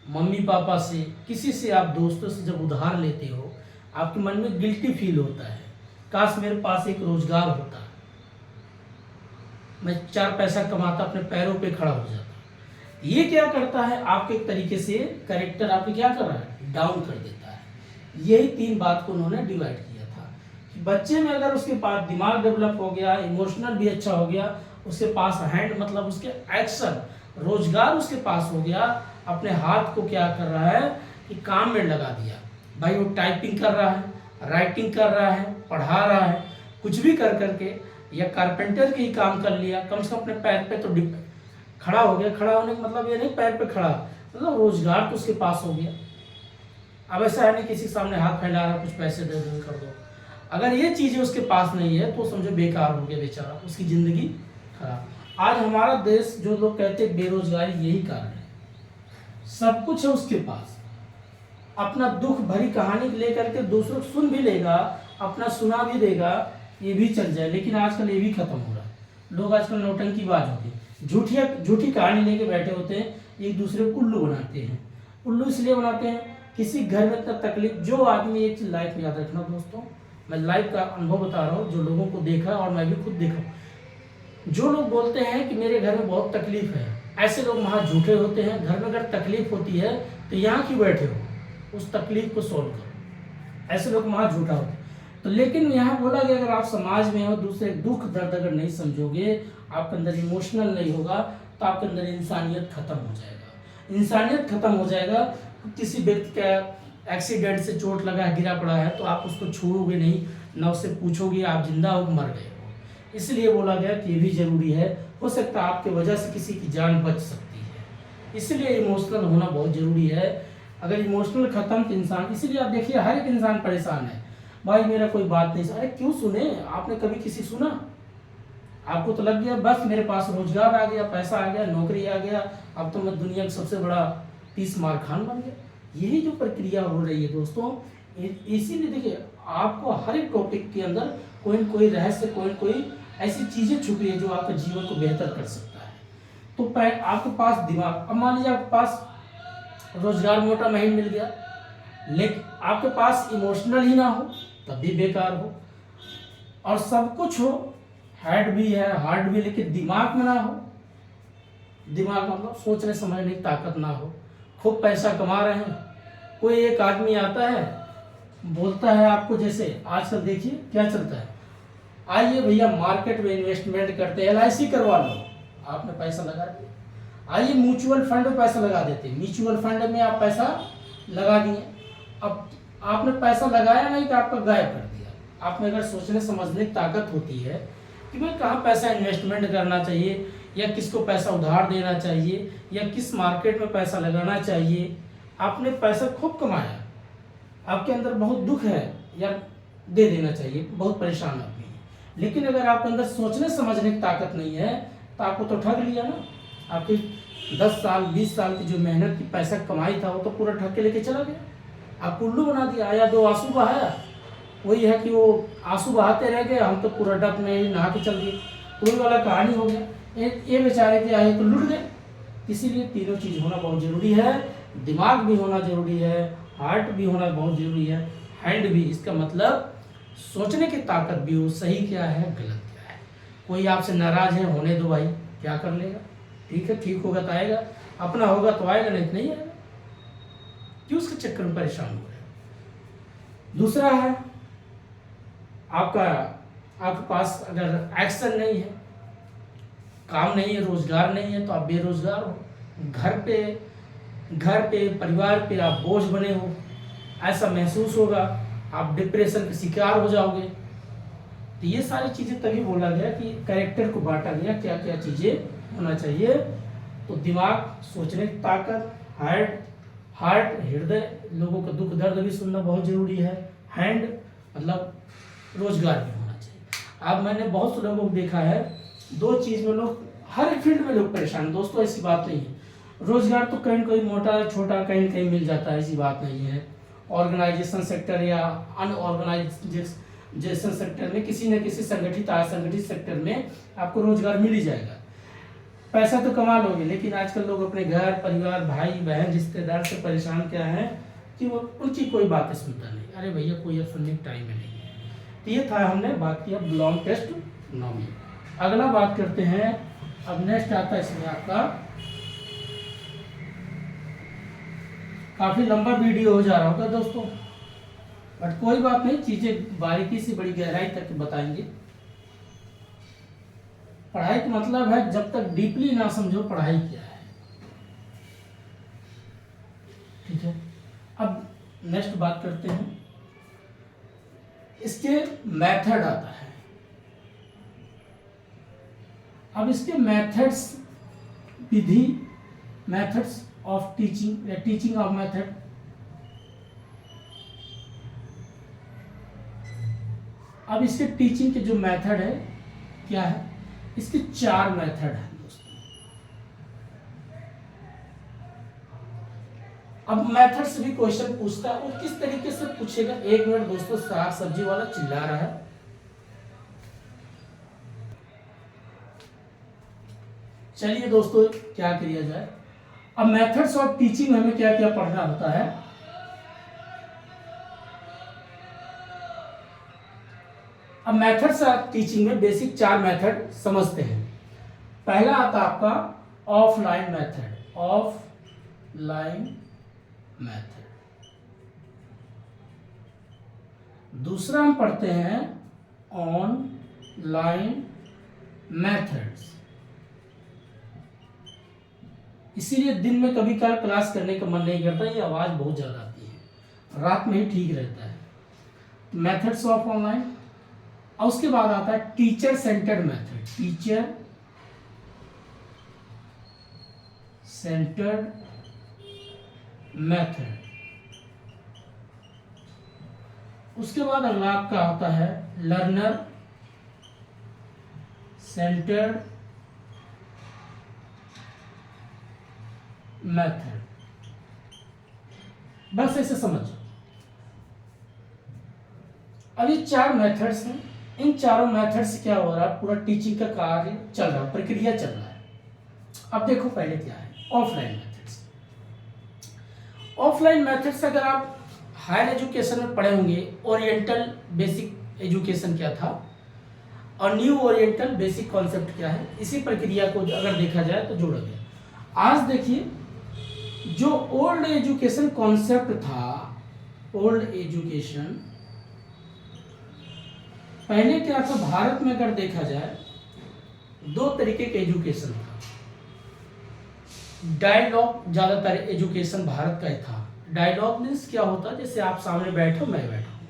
Speaker 1: मम्मी पापा से, किसी से, आप दोस्तों से जब उधार लेते हो, आपके मन में गिल्टी फील होता है, काश मेरे पास एक रोजगार होता, मैं चार पैसा कमाता, अपने पैरों पे खड़ा हो जाता। ये क्या करता है? आपके एक तरीके से कैरेक्टर आपके क्या कर रहा है? डाउन कर देता है। यही तीन बात को उन्होंने डिवाइड किया था कि बच्चे में अगर उसके पास दिमाग डेवलप हो गया, इमोशनल भी अच्छा हो गया, उसके पास हैंड मतलब उसके एक्शन, रोजगार उसके पास हो गया, अपने हाथ को क्या कर रहा है कि काम में लगा दिया। भाई वो टाइपिंग कर रहा है, राइटिंग कर रहा है, पढ़ा रहा है, कुछ भी कर करके, या कारपेंटर के ही काम कर लिया, कम से कम अपने पैर पे तो खड़ा हो गया। खड़ा होने का मतलब ये नहीं पैर पे खड़ा, मतलब रोजगार तो उसके पास हो गया। अब ऐसा है नहीं किसी के सामने हाथ फैला रहा, कुछ पैसे दे दो कर दो। अगर ये चीजें उसके पास नहीं है तो समझो बेकार हो गया बेचारा, उसकी जिंदगी खराब। आज हमारा देश, जो लोग कहते हैं बेरोजगारी, यही कारण है। सब कुछ है उसके पास, अपना दुख भरी कहानी लेकर के दूसरों को सुन भी लेगा, अपना सुना भी देगा, ये भी चल जाए। लेकिन आजकल ये भी खत्म हो रहा है। लोग आजकल नौटंकीबाज हो गए, झूठी कहानी लेके बैठे होते हैं, एक दूसरे को उल्लू बनाते हैं। उल्लू इसलिए बनाते हैं, किसी घर में इतना तकलीफ, जो आदमी, एक चीज लाइफ में याद रखना दोस्तों, मैं लाइफ का अनुभव बता रहा हूँ, जो लोगों को देखा और मैं भी खुद देखा। जो लोग बोलते हैं कि मेरे घर में बहुत तकलीफ है, ऐसे लोग वहाँ झूठे होते हैं। घर में अगर तकलीफ होती है तो यहाँ क्यों बैठे हो, उस तकलीफ को सॉल्व करो। ऐसे लोग वहाँ झूठा होते हैं। तो लेकिन यहाँ बोला गया, अगर आप समाज में हो, दूसरे दुख दर्द अगर नहीं समझोगे, आपके अंदर इमोशनल नहीं होगा, तो आपके अंदर इंसानियत खत्म हो जाएगा। इंसानियत खत्म हो जाएगा। किसी व्यक्ति का एक्सीडेंट से चोट लगा है, गिरा पड़ा है, तो आप उसको छोड़ोगे नहीं, ना उससे पूछोगे आप जिंदा हो मर गए हो। इसलिए बोला गया कि ये भी जरूरी है। हो सकता है आपके वजह से किसी की जान बच सकती है, इसलिए इमोशनल होना बहुत जरूरी है। अगर इमोशनल खत्म तो इंसान, इसीलिए आप देखिए हर एक इंसान परेशान है। भाई मेरा कोई बात नहीं, अरे क्यों सुने? आपने कभी किसी सुना? आपको तो लग गया बस मेरे पास रोजगार आ गया, पैसा आ गया, नौकरी आ गया, अब तो मैं दुनिया का सबसे बड़ा 30 मार खान बन गया। यही जो प्रक्रिया हो रही है दोस्तों, इसीलिए देखिए आपको हर एक टॉपिक के अंदर कोई न कोई रहस्य, कोई न कोई ऐसी चीजें छुपी है जो आपके जीवन को बेहतर कर सकता है। तो आपके पास दिमाग, अब मान लीजिए आपके पास रोजगार मोटा महीन मिल गया, लेकिन आपके पास इमोशनल ही ना हो तब भी बेकार हो, और सब कुछ हो, हेड भी है, हार्ट भी, लेकिन दिमाग में ना हो, दिमाग मतलब सोचने समझने की ताकत ना हो, खूब पैसा कमा रहे हैं, कोई एक आदमी आता है बोलता है आपको, जैसे आजकल देखिए क्या चलता है, आइए भैया मार्केट में इन्वेस्टमेंट करते हैं, LIC करवा लो, आपने पैसा लगा दिया। आइए म्यूचुअल फंड में पैसा लगा देते हैं, म्यूचुअल फंड में आप पैसा लगा दिए, अब आपने पैसा लगाया नहीं कि आपका गायब कर दिया। आप में अगर सोचने समझने की ताकत होती है कि मैं कहाँ पैसा इन्वेस्टमेंट करना चाहिए, या किसको पैसा उधार देना चाहिए, या किस मार्केट में पैसा लगाना चाहिए, आपने पैसा खूब कमाया, आपके अंदर बहुत दुख है, यार दे देना चाहिए, बहुत परेशान आदमी है, लेकिन अगर आपके अंदर सोचने समझने की ताकत नहीं है तो आपको तो ठग लिया ना। आपकी 10 साल 20 साल की जो मेहनत की पैसा कमाई था वो तो पूरा ठग के लेके चला गया, आपको उल्लू बना दिया। आया 2 आंसू बहाया, वही है कि वो आंसू बहाते रह गए, हम तो पूरा डब में नहा के चल दिए, तो वही वाला कहानी हो गया। ये बेचारे के आए तो लुट गए। इसीलिए तीनों चीज़ होना बहुत ज़रूरी है, दिमाग भी होना ज़रूरी है, हार्ट भी होना बहुत ज़रूरी है, हैंड भी। इसका मतलब सोचने की ताकत भी हो, सही क्या है गलत क्या है। कोई आपसे नाराज़ है, होने दो भाई, क्या कर लेगा, ठीक है, ठीक होगा तो आएगा, अपना होगा तो आएगा, नहीं तो नहीं आएगा, क्यों उसके चक्कर में परेशान हो रहे हो। दूसरा है आपके पास अगर एक्शन नहीं है, काम नहीं है, रोजगार नहीं है, तो आप बेरोजगार हो, घर पे परिवार पे आप बोझ बने हो, ऐसा महसूस होगा, आप डिप्रेशन के शिकार हो जाओगे। तो ये सारी चीज़ें तभी बोला गया कि कैरेक्टर को बांटा गया, क्या क्या चीज़ें होना चाहिए। तो दिमाग, सोचने की ताकत, हार्ट हृदय, लोगों का दुख दर्द भी सुनना बहुत ज़रूरी है, हैंड मतलब रोजगार भी होना चाहिए। अब मैंने बहुत से लोगों को देखा है, 2 चीज़ में लोग, हर एक फील्ड में लोग परेशान हैं दोस्तों, ऐसी बात नहीं है। रोजगार तो कहीं कोई मोटा छोटा कहीं कहीं मिल जाता है, ऐसी बात नहीं है। ऑर्गेनाइजेशन सेक्टर या अनऑर्गेनाइजेशन सेक्टर में, किसी न किसी संगठित असंगठित सेक्टर में आपको रोजगार मिल ही जाएगा। पैसा तो कमा लोगे, लेकिन आजकल लोग अपने घर परिवार भाई बहन रिश्तेदार से परेशान क्या है कि वो उनकी कोई बातें सुनता नहीं। अरे भैया कोई अब सुनने का टाइम नहीं है। तो ये था, हमने बात किया लॉन्ग टेस्ट नॉमी। अगला बात करते हैं, अब नेक्स्ट आता है इसमें आपका, काफी लंबा वीडियो हो जा रहा होगा दोस्तों, बट कोई बात नहीं, चीजें बारीकी से बड़ी गहराई तक बताएंगे। पढ़ाई का मतलब है, जब तक डीपली ना समझो पढ़ाई क्या है, ठीक है। अब नेक्स्ट बात करते हैं, इसके मेथड आता है। अब इसके methods, Vidhi, methods of teaching या टीचिंग ऑफ मेथड। अब इसके टीचिंग के जो मेथड है क्या है, इसके 4 मेथड हैं दोस्तों। अब मेथड से भी क्वेश्चन पूछता है, और किस तरीके से पूछेगा। 1 मिनट दोस्तों, साग सब्जी वाला चिल्ला रहा है। चलिए दोस्तों, क्या किया जाए। अब मेथड्स ऑफ टीचिंग में हमें क्या क्या पढ़ना होता है। अब मेथड्स ऑफ टीचिंग में बेसिक 4 मेथड समझते हैं। पहला आता आपका ऑफलाइन मेथड, ऑफलाइन मेथड। दूसरा हम पढ़ते हैं ऑनलाइन मेथड्स। इसीलिए दिन में कभी कल क्लास करने का मन नहीं करता, ये आवाज बहुत ज्यादा आती है, रात में ही ठीक रहता है। Methods of online. और उसके बाद आता है teacher centred method, teacher centred method. उसके बाद अगला आपका आता है लर्नर सेंटर्ड मेथड। बस ऐसे समझो। अब ये 4 मेथड्स हैं, इन चारों मेथड से क्या हो रहा है, पूरा टीचिंग का कार्य चल रहा है, प्रक्रिया चल रहा है। अब देखो पहले क्या है ऑफलाइन मेथड्स। ऑफलाइन मेथड्स अगर आप हायर एजुकेशन में पढ़े होंगे, ओरिएंटल बेसिक एजुकेशन क्या था और न्यू ओरिएंटल बेसिक कॉन्सेप्ट क्या है, इसी प्रक्रिया को अगर देखा जाए तो जोड़ा गया। आज देखिए, जो ओल्ड एजुकेशन कॉन्सेप्ट था, ओल्ड एजुकेशन पहले क्या था, भारत में अगर देखा जाए 2 तरीके के एजुकेशन था। डायलॉग ज्यादातर एजुकेशन भारत का ही था, डायलॉग मीन्स क्या होता है, जैसे आप सामने बैठे हो, मैं बैठा हूँ,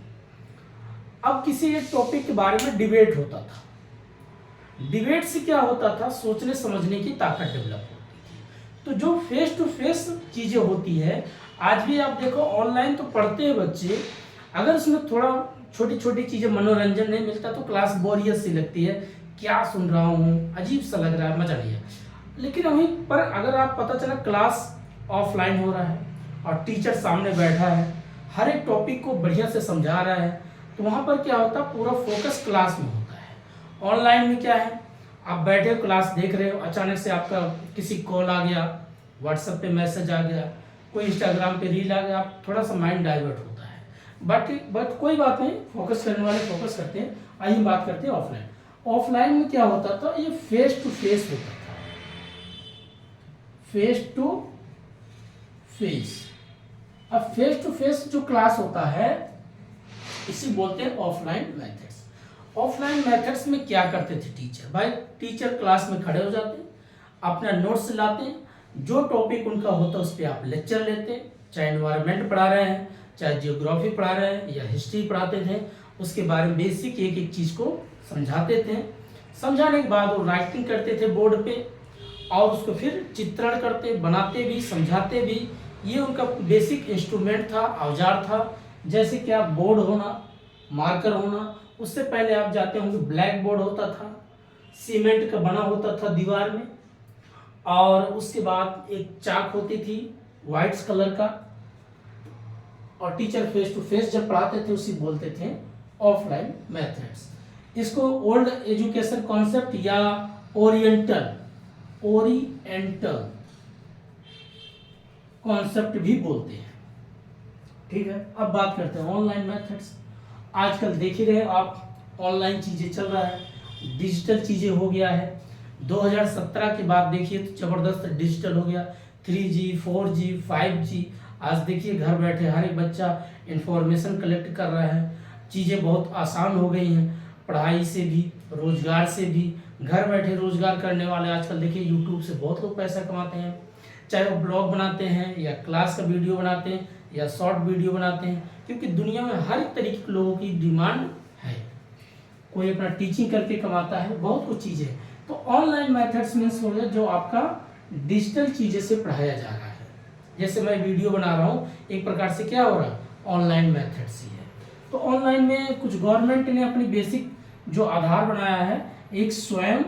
Speaker 1: अब किसी एक टॉपिक के बारे में डिबेट होता था। डिबेट से क्या होता था, सोचने समझने की ताकत डेवलप होती थी। तो जो फेस टू फेस चीज़ें होती है, आज भी आप देखो ऑनलाइन तो पढ़ते हैं बच्चे, अगर उसमें थोड़ा छोटी छोटी चीज़ें मनोरंजन नहीं मिलता तो क्लास बोरियत सी लगती है, क्या सुन रहा हूँ, अजीब सा लग रहा है, मजा नहीं है। लेकिन वहीं पर अगर आप पता चला क्लास ऑफलाइन हो रहा है और टीचर सामने बैठा है, हर एक टॉपिक को बढ़िया से समझा रहा है, तो वहाँ पर क्या होता है, पूरा फोकस क्लास में होता है। ऑनलाइन में क्या है, आप बैठे हो क्लास देख रहे हो, अचानक से आपका किसी कॉल आ गया, व्हाट्सएप पे मैसेज आ गया, कोई इंस्टाग्राम पे रील आ गया, आप थोड़ा सा माइंड डाइवर्ट होता है। बट कोई बात नहीं, फोकस करने वाले फोकस करते हैं। आइए बात करते हैं ऑफलाइन। ऑफलाइन में क्या होता था, ये फेस टू फेस होता था, फेस टू फेस। अब फेस टू फेस जो क्लास होता है इसी बोलते हैं ऑफलाइन मेथड्स। ऑफलाइन मेथड्स में क्या करते थे टीचर, भाई टीचर क्लास में खड़े हो जाते हैं, अपना नोट्स लाते हैं, जो टॉपिक उनका होता है उस पर आप लेक्चर लेते हैं, चाहे एनवायरनमेंट पढ़ा रहे हैं, चाहे जियोग्राफी पढ़ा रहे हैं या हिस्ट्री पढ़ाते थे, उसके बारे में बेसिक एक एक चीज़ को समझाते थे। समझाने के बाद वो राइटिंग करते थे बोर्ड पे और उसको फिर चित्रण करते, बनाते भी, समझाते भी। ये उनका बेसिक इंस्ट्रूमेंट था, औजार था। जैसे कि आप बोर्ड होना, मार्कर होना, उससे पहले आप जाते होंगे ब्लैक बोर्ड होता था, सीमेंट का बना होता था दीवार में, और उसके बाद एक चाक होती थी वाइट कलर का, और टीचर फेस टू फेस जब पढ़ाते थे उसी बोलते थे ऑफलाइन मेथड्स। इसको ओल्ड एजुकेशन कॉन्सेप्ट या ओरिएंटल कॉन्सेप्ट भी बोलते हैं। ठीक है, अब बात करते हैं ऑनलाइन मेथड्स। आजकल देख ही रहे आप, ऑनलाइन चीज़ें चल रहा है, डिजिटल चीज़ें हो गया है। 2017 के बाद देखिए तो ज़बरदस्त डिजिटल हो गया, 3G 4G 5G। आज देखिए घर बैठे हर एक बच्चा इंफॉर्मेशन कलेक्ट कर रहा है, चीज़ें बहुत आसान हो गई हैं, पढ़ाई से भी, रोजगार से भी। घर बैठे रोजगार करने वाले आजकल देखिए यूट्यूब से बहुत लोग पैसा कमाते हैं, चाहे वो ब्लॉग बनाते हैं या क्लास का वीडियो बनाते हैं या शॉर्ट वीडियो बनाते हैं, क्योंकि दुनिया में हर एक तरीके के लोगों की डिमांड है। कोई अपना टीचिंग करके कमाता है, बहुत कुछ चीज़ें। तो ऑनलाइन मेथड्स मीन्स हो गया जो आपका डिजिटल चीज़ें से पढ़ाया जा रहा है। जैसे मैं वीडियो बना रहा हूँ, एक प्रकार से क्या हो रहा है, ऑनलाइन मेथड्स ही है। तो ऑनलाइन में कुछ गवर्नमेंट ने अपनी बेसिक जो आधार बनाया है, एक स्वयं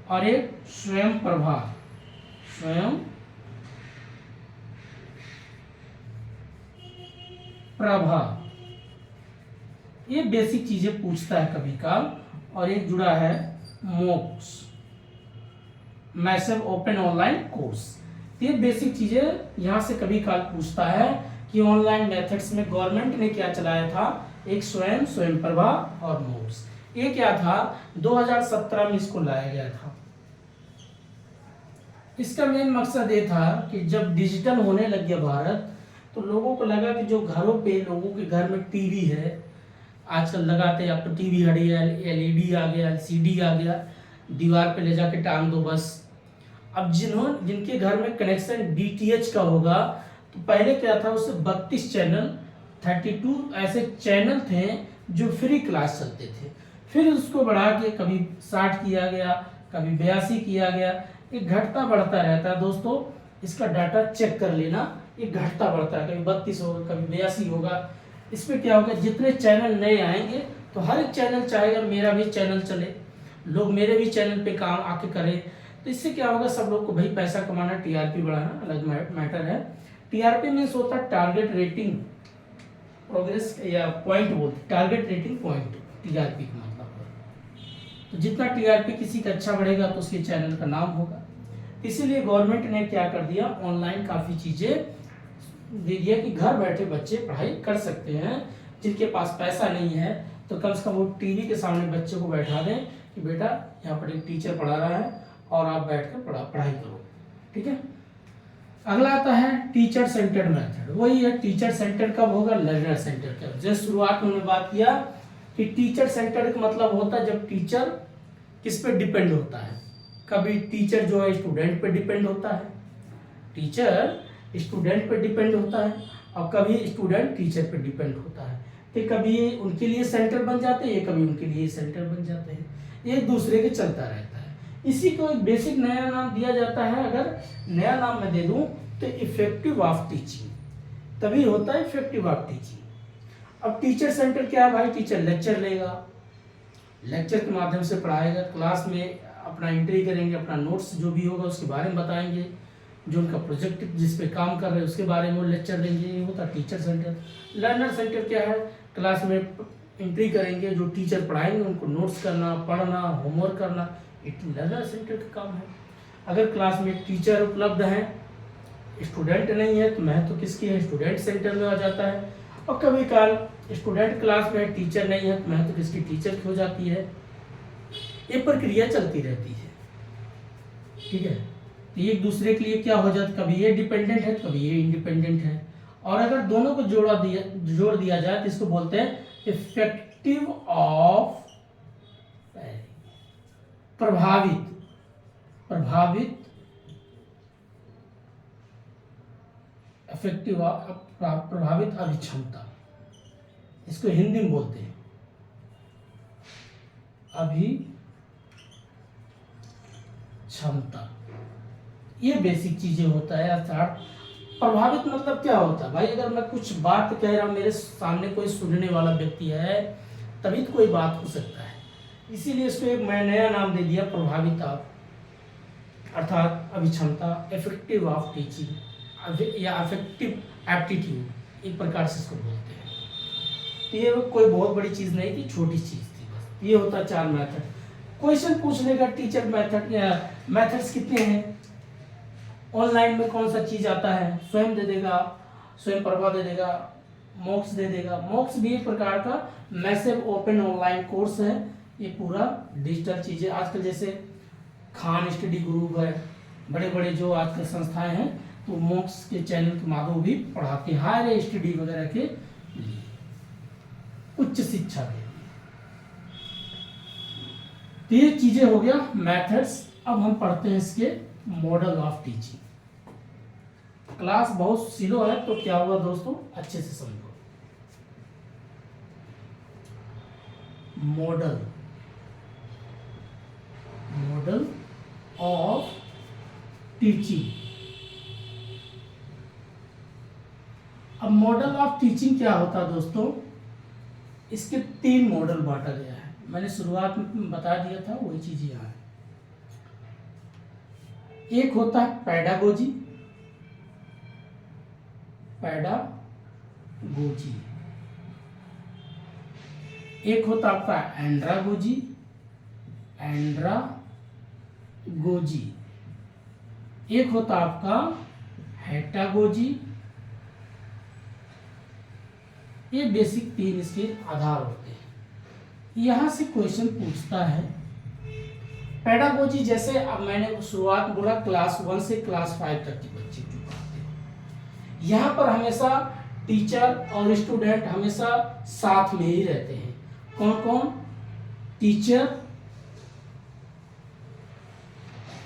Speaker 1: और एक स्वयं प्रभा, ये बेसिक चीजें पूछता है कभी काल। और एक जुड़ा है MOOCs, massive open online course. ये बेसिक चीजें यहाँ से कभी काल पूछता है कि ऑनलाइन मेथड्स में गवर्नमेंट ने क्या चलाया था, एक स्वयं प्रभा और मोक्स। ये क्या था, 2017 में इसको लाया गया था। इसका मेन मकसद ये था कि जब डिजिटल होने लग गया भारत, तो लोगों को लगा कि जो घरों पे लोगों के घर में टीवी है, आजकल लगाते हैं, अब तो टीवी हट गया, LED आ गया, LCD आ गया, दीवार पे ले जाके टांग दो बस। अब जिनके घर में कनेक्शन DTH का होगा, तो पहले क्या था, उससे 32 चैनल 32 ऐसे चैनल थे जो फ्री क्लास चलते थे। फिर उसको बढ़ा के कभी 60 किया गया, कभी 82 किया गया। ये घटता बढ़ता रहता है दोस्तों, इसका डाटा चेक कर लेना, ये घटता बढ़ता है, कभी 32 होगा, कभी 82 होगा। इसमें क्या होगा, जितने चैनल नए आएंगे तो हर एक चैनल चाहेगा मेरा भी चैनल चले, लोग मेरे भी चैनल पे काम आके करें। तो इससे क्या होगा, सब लोग को भाई पैसा कमाना, TRP बढ़ाना अलग मैटर है। TRP मीन्स होता है टारगेट रेटिंग प्रोग्रेस या पॉइंट बोलते, टारगेट रेटिंग पॉइंट, TRP का मतलब है। तो जितना TRP किसी का अच्छा बढ़ेगा तो उसके चैनल का नाम होगा। इसीलिए गवर्नमेंट ने क्या कर दिया, ऑनलाइन काफ़ी चीज़ें दे दिया कि घर बैठे बच्चे पढ़ाई कर सकते हैं। जिनके पास पैसा नहीं है तो कम से कम वो टीवी के सामने बच्चे को बैठा दें कि बेटा यहाँ पर एक टीचर पढ़ा रहा है और आप बैठ कर पढ़ाई करो। ठीक है, अगला आता है टीचर सेंटर्ड मेथड। वही है, टीचर सेंटर कब होगा, लर्नर सेंटर कब। जैसे शुरुआत में हमने बात किया कि टीचर सेंटर्ड का मतलब होता है जब टीचर किस पे डिपेंड होता है, कभी टीचर जो है स्टूडेंट पे डिपेंड होता है, टीचर स्टूडेंट पे डिपेंड होता है, और कभी स्टूडेंट टीचर पे डिपेंड होता है। तो कभी ये उनके लिए सेंटर बन जाते हैं, कभी उनके लिए सेंटर बन जाते हैं, एक दूसरे के चलता रहता है। इसी को एक बेसिक नया नाम दिया जाता है। अगर नया नाम मैं दे दूं तो इफेक्टिव ऑफ टीचिंग, तभी होता है इफेक्टिव ऑफ टीचिंग। अब टीचर सेंटर क्या है भाई? टीचर लेक्चर लेगा, लेक्चर के माध्यम से पढ़ाएगा, क्लास में अपना एंट्री करेंगे, अपना नोट्स जो भी होगा उसके बारे में बताएंगे, जो उनका प्रोजेक्ट जिस पे काम कर रहे हैं उसके बारे में वो लेक्चर देंगे, ये होता है टीचर सेंटर। लर्नर सेंटर क्या है? क्लास में एंट्री करेंगे, जो टीचर पढ़ाएंगे उनको नोट्स करना, पढ़ना, होमवर्क करना, ये लर्नर सेंटर का काम है। अगर क्लास में टीचर उपलब्ध हैं, स्टूडेंट नहीं है, तो महत्व किसकी है? स्टूडेंट सेंटर में आ जाता है। और कभी काल स्टूडेंट क्लास में टीचर नहीं है, तो महत्व किसकी? टीचर की हो जाती है। ये प्रक्रिया चलती रहती है, ठीक है। तो एक दूसरे के लिए क्या हो जाता है? कभी ये डिपेंडेंट है, कभी ये इंडिपेंडेंट है। और अगर दोनों को जोड़ दिया जाए तो इसको बोलते हैं इफेक्टिव ऑफ, प्रभावित इफेक्टिव प्रभावित अभिक्षमता, इसको हिंदी में बोलते हैं अभिक्षमता। ये बेसिक चीजें होता है। अर्थात प्रभावित मतलब क्या होता है भाई? अगर मैं कुछ बात कह रहा हूं, मेरे सामने कोई सुनने वाला व्यक्ति है, तभी तो कोई बात हो सकता है। इसीलिए इसको एक मैं नया नाम दे दिया, प्रभावित ऑफ, अर्थात अभिक्षमता, इफेक्टिव ऑफ टीचिंग या अफेक्टिव एप्टीट्यूड, एक प्रकार से इसको बोलते हैं। तो ये कोई बहुत बड़ी चीज नहीं थी, छोटी चीज थी बस। ये होता 4 मेथड। क्वेश्चन पूछने का टीचर मेथड या मेथड्स कितने हैं? ऑनलाइन में कौन सा चीज आता है? स्वयं दे देगा, स्वयं प्रभा दे देगा, मॉक्स दे देगा। मॉक्स भी एक प्रकार का मैसिव ओपन ऑनलाइन कोर्स है। ये पूरा डिजिटल चीजें आजकल जैसे खान स्टडी ग्रुप है, बड़े बड़े जो आजकल संस्थाएं हैं, तो मॉक्स के चैनल के माध्यम भी पढ़ाते हैं हायर स्टडी वगैरह के लिए, उच्च शिक्षा के लिए। तो ये चीजें हो गया मेथड्स। अब हम पढ़ते हैं इसके मॉडल ऑफ टीचिंग। क्लास बहुत स्लो है, तो क्या हुआ दोस्तों, अच्छे से समझो। Model of teaching. अब मॉडल ऑफ टीचिंग क्या होता है दोस्तों? इसके 3 मॉडल बांटा गया है। मैंने शुरुआत में बता दिया था, वही चीज यहाँ है। एक होता है पैडागोजी, एक होता आपका एंड्रागोजी, एक होता आपका हेटागोजी। ये बेसिक 3 इसके आधार होते हैं। यहां से क्वेश्चन पूछता है पेडागोजी, जैसे अब मैंने शुरुआत में बोला क्लास 1 से क्लास 5 तक के बच्चे जो पढ़ते हैं, यहाँ पर हमेशा टीचर और स्टूडेंट हमेशा साथ में ही रहते हैं। कौन कौन? टीचर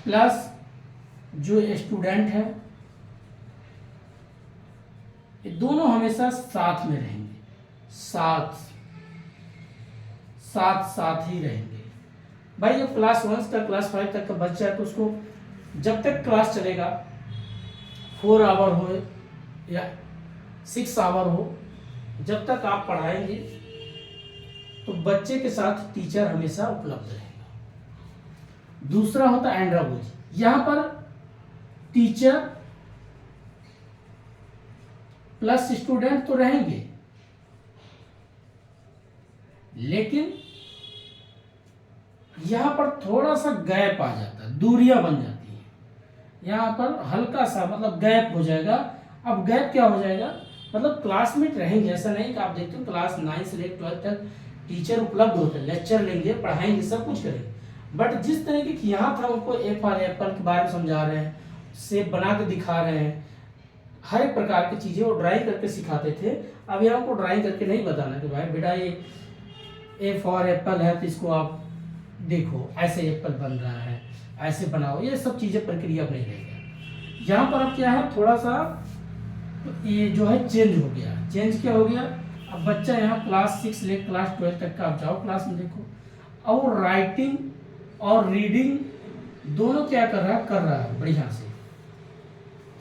Speaker 1: प्लस जो स्टूडेंट है, ये दोनों हमेशा साथ में रहेंगे, साथ ही रहेंगे। भाई जब क्लास 1 का क्लास 5 तक का बच्चा है, तो उसको जब तक क्लास चलेगा, 4 आवर हो या 6 आवर हो, जब तक आप पढ़ाएंगे तो बच्चे के साथ टीचर हमेशा उपलब्ध रहेगा। दूसरा होता है एंड्रागोजी। यहां पर टीचर प्लस स्टूडेंट तो रहेंगे, लेकिन यहां पर थोड़ा सा गैप आ जाता है, दूरियां बन जाती हैं। यहां पर हल्का सा मतलब गैप हो जाएगा। अब गैप क्या हो जाएगा? मतलब क्लासमेट रहेंगे, ऐसा नहीं कि आप देखते हो क्लास 9 से लेकर 12 तक टीचर उपलब्ध होते हैं, लेक्चर लेंगे, पढ़ाएंगे, सब कुछ करेंगे। बट जिस तरीके की यहाँ था, उनको ए फॉर एप्पल के बारे में समझा रहे हैं, शेप बना के दिखा रहे हैं, हर एक प्रकार की चीजें वो ड्राइंग करके सिखाते थे। अब यहाँ को ड्राइंग करके नहीं बताना कि भाई बेटा ये ए फॉर एप्पल है, तो इसको आप देखो ऐसे एप्पल बन रहा है, ऐसे बनाओ, ये सब चीज़ें प्रक्रिया अब नहीं रहेगा। यहाँ पर अब क्या है, थोड़ा सा ये जो है चेंज हो गया। चेंज क्या हो गया, अब बच्चा यहाँ क्लास 6 ले क्लास 12 तक का आप जाओ क्लास में देखो, और राइटिंग और रीडिंग दोनों क्या कर रहा है बढ़िया से।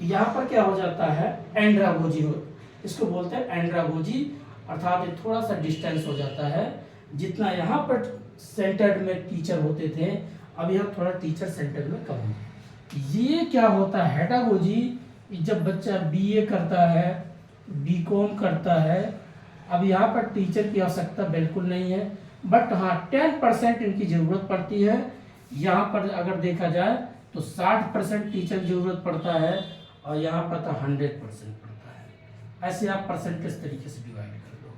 Speaker 1: यहाँ पर क्या हो जाता है, एंड्रागोजी हो, इसको बोलते हैं एंड्रागोजी, अर्थात ये थोड़ा सा डिस्टेंस हो जाता है। जितना यहाँ पर सेंटर्ड में टीचर होते थे, अब यहाँ थोड़ा टीचर सेंटर्ड में कम है। ये क्या होता है हेडागोजी, जब बच्चा बीए करता है, बीकॉम करता है, अब यहाँ पर टीचर की आवश्यकता बिल्कुल नहीं है, बट हाँ 10% इनकी ज़रूरत पड़ती है। यहाँ पर अगर देखा जाए तो 60% टीचर की ज़रूरत पड़ता है, और यहाँ पर तो 100% पड़ता है। ऐसे आप परसेंटेज तरीके से डिवाइड कर दो।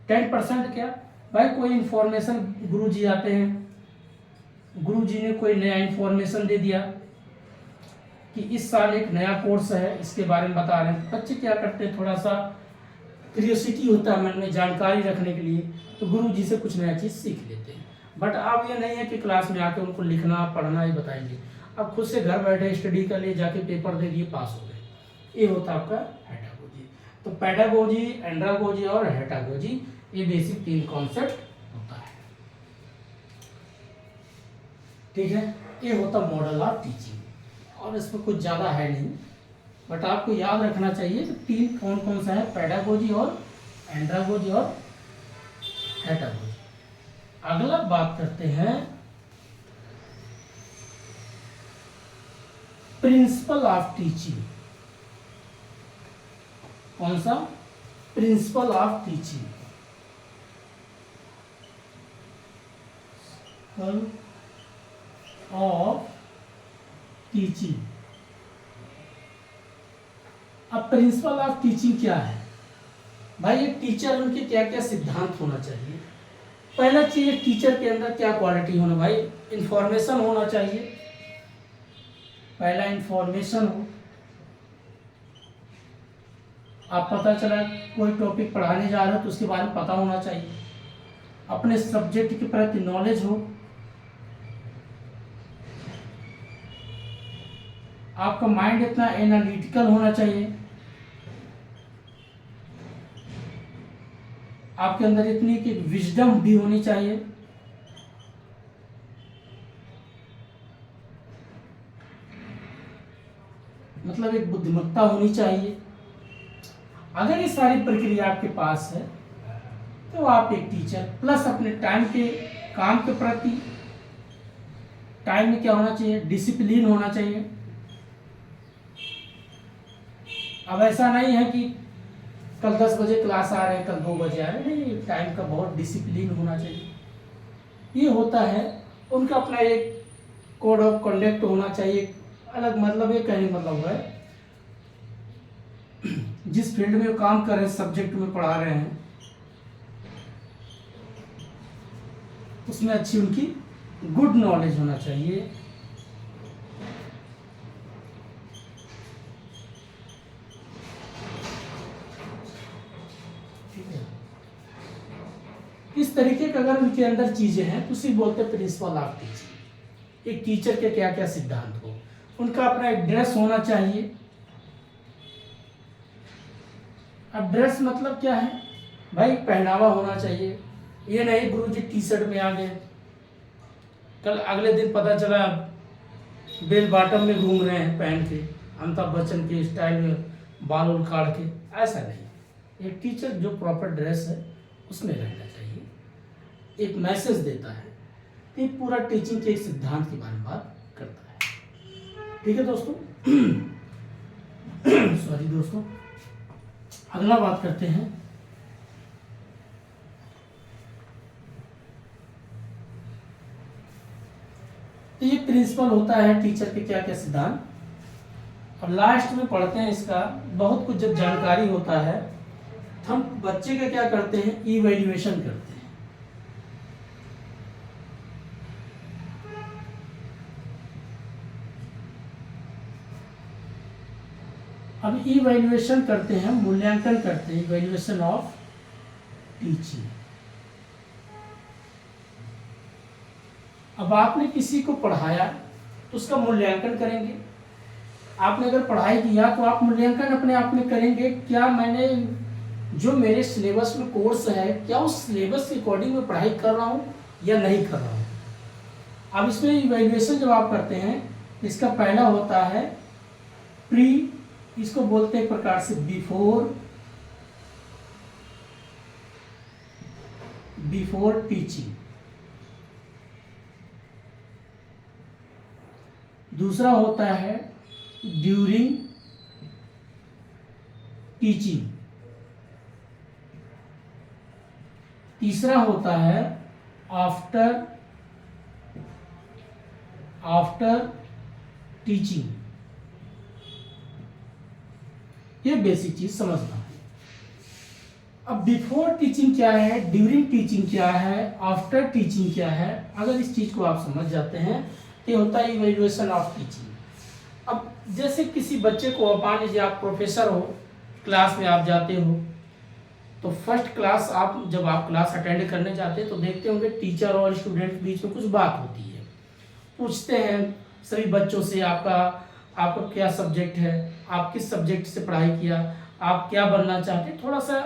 Speaker 1: 10% क्या भाई, कोई इन्फॉर्मेशन गुरुजी आते हैं, गुरुजी ने कोई नया इन्फॉर्मेशन दे दिया कि इस साल एक नया कोर्स है, इसके बारे में बता रहे हैं, तो बच्चे क्या करते हैं, थोड़ा सा क्यूरियोसिटी होता है मन में जानकारी रखने के लिए, तो गुरुजी से कुछ नया चीज़ सीख लेते हैं। बट अब ये नहीं है कि क्लास में आके उनको लिखना पढ़ना ही बताएंगे, अब खुद से घर बैठे स्टडी कर लिए, जाके पेपर दे दिए, पास हो गए। ये होता है आपका हेडागोजी। तो पेडागोजी, एंड्रागोजी और हेटागोजी, ये बेसिक 3 कॉन्सेप्ट होता है। ठीक है, ये होता मॉडल ऑफ टीचिंग, और इसमें कुछ ज़्यादा है नहीं, बट आपको याद रखना चाहिए कि 3 कौन कौन सा है, पेडागोजी और एंड्रागोजी और हेटागोजी। अगला बात करते हैं प्रिंसिपल ऑफ टीचिंग। कौन सा, principle of teaching. Of teaching. अब प्रिंसिपल ऑफ टीचिंग क्या है भाई, एक टीचर उनके क्या क्या सिद्धांत होना चाहिए। पहला चीज, टीचर के अंदर क्या क्वालिटी होना भाई, इंफॉर्मेशन होना चाहिए। पहला इंफॉर्मेशन हो, आप पता चला कोई टॉपिक पढ़ाने जा रहे हो तो उसके बारे में पता होना चाहिए। अपने सब्जेक्ट के प्रति नॉलेज हो, आपका माइंड इतना एनालिटिकल होना चाहिए, आपके अंदर इतनी कि विजडम भी होनी चाहिए, मतलब एक बुद्धिमत्ता होनी चाहिए। अगर ये सारी प्रक्रिया आपके पास है तो आप एक टीचर, प्लस अपने टाइम के काम के प्रति, टाइम में क्या होना चाहिए, डिसिप्लिन होना चाहिए। अब ऐसा नहीं है कि कल 10 बजे क्लास आ रहे हैं, कल 2 बजे आ रहे हैं, नहीं, टाइम का बहुत डिसिप्लिन होना चाहिए। ये होता है उनका अपना एक कोड ऑफ कंडक्ट होना चाहिए, अलग मतलब ये कहने मतलब है जिस फील्ड में वो काम कर रहे हैं, सब्जेक्ट में पढ़ा रहे हैं, उसमें अच्छी उनकी गुड नॉलेज होना चाहिए। ठीक है, इस तरीके का अगर उनके अंदर चीजें हैं तो उसी बोलते हैं प्रिंसिपल ऑफ टीचिंग। एक टीचर के क्या क्या सिद्धांत हो, उनका अपना एक ड्रेस होना चाहिए। अब ड्रेस मतलब क्या है भाई, पहनावा होना चाहिए। ये नहीं गुरुजी टी शर्ट में आ गए, कल अगले दिन पता चला बेल बॉटम में घूम रहे हैं पहन के, अमिताभ बच्चन के स्टाइल में बाल उखाड़ के, ऐसा नहीं। एक टीचर जो प्रॉपर ड्रेस है उसमें रहना चाहिए, एक मैसेज देता है। ये पूरा टीचिंग के एक सिद्धांत के बारे में बात करता है। ठीक है दोस्तों, सॉरी दोस्तों, अगला बात करते हैं तो ये प्रिंसिपल होता है टीचर के क्या क्या सिद्धांत, और लास्ट में पढ़ते हैं इसका बहुत कुछ। जब जानकारी होता है तो हम बच्चे का क्या करते हैं, इवैल्यूएशन करते हैं। अब इवैल्यूएशन करते हैं, मूल्यांकन करते हैं, इवैल्यूएशन ऑफ टीचिंग। अब आपने किसी को पढ़ाया उसका मूल्यांकन करेंगे। आपने अगर पढ़ाई किया तो आप मूल्यांकन अपने आप में करेंगे, क्या मैंने जो मेरे सिलेबस में कोर्स है क्या उस सिलेबस के अकॉर्डिंग मैं पढ़ाई कर रहा हूँ या नहीं कर रहा हूँ। अब इसमें इवैल्यूएशन जब आप करते हैं, इसका पहला होता है प्री, इसको बोलते हैं एक प्रकार से बिफोर टीचिंग। दूसरा होता है ड्यूरिंग टीचिंग। तीसरा होता है आफ्टर टीचिंग। ये बेसिक चीज समझना है। अब बिफोर टीचिंग क्या है, ड्यूरिंग टीचिंग क्या है, आफ्टर टीचिंग क्या है, अगर इस चीज को आप समझ जाते हैं तो ये होता है इवैल्यूएशन ऑफ टीचिंग। अब जैसे किसी बच्चे को, मान लीजिए आप प्रोफेसर हो, क्लास में आप जाते हो, तो फर्स्ट क्लास जब आप क्लास अटेंड करने जाते हैं तो देखते होंगे टीचर और स्टूडेंट के बीच में कुछ बात होती है। पूछते हैं सभी बच्चों से आपका क्या सब्जेक्ट है, आप किस सब्जेक्ट से पढ़ाई किया, आप क्या बनना चाहते हैं। थोड़ा सा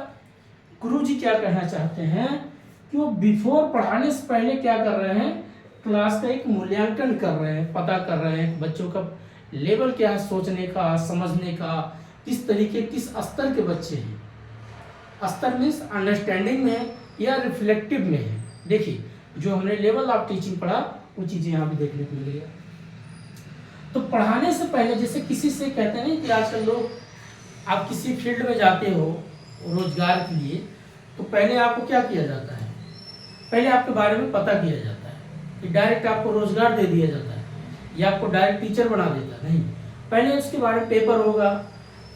Speaker 1: गुरुजी क्या कहना चाहते हैं कि वो बिफोर पढ़ाने से पहले क्या कर रहे हैं, क्लास का एक मूल्यांकन कर रहे हैं, पता कर रहे हैं बच्चों का लेवल क्या है, सोचने का, समझने का, किस तरीके, किस स्तर के बच्चे हैं। स्तर मीन्स अंडरस्टैंडिंग में है या रिफ्लेक्टिव में है। देखिए जो हमने लेवल ऑफ टीचिंग पढ़ा वो चीज़ें यहाँ भी देखने को मिलेगा। तो पढ़ाने से पहले जैसे किसी से कहते हैं कि आजकल लोग, आप किसी फील्ड में जाते हो रोजगार के लिए, तो पहले आपको क्या किया जाता है, पहले आपके बारे में पता किया जाता है कि डायरेक्ट आपको रोजगार दे दिया जाता है या आपको डायरेक्ट टीचर बना देता नहीं। पहले उसके बारे में पेपर होगा,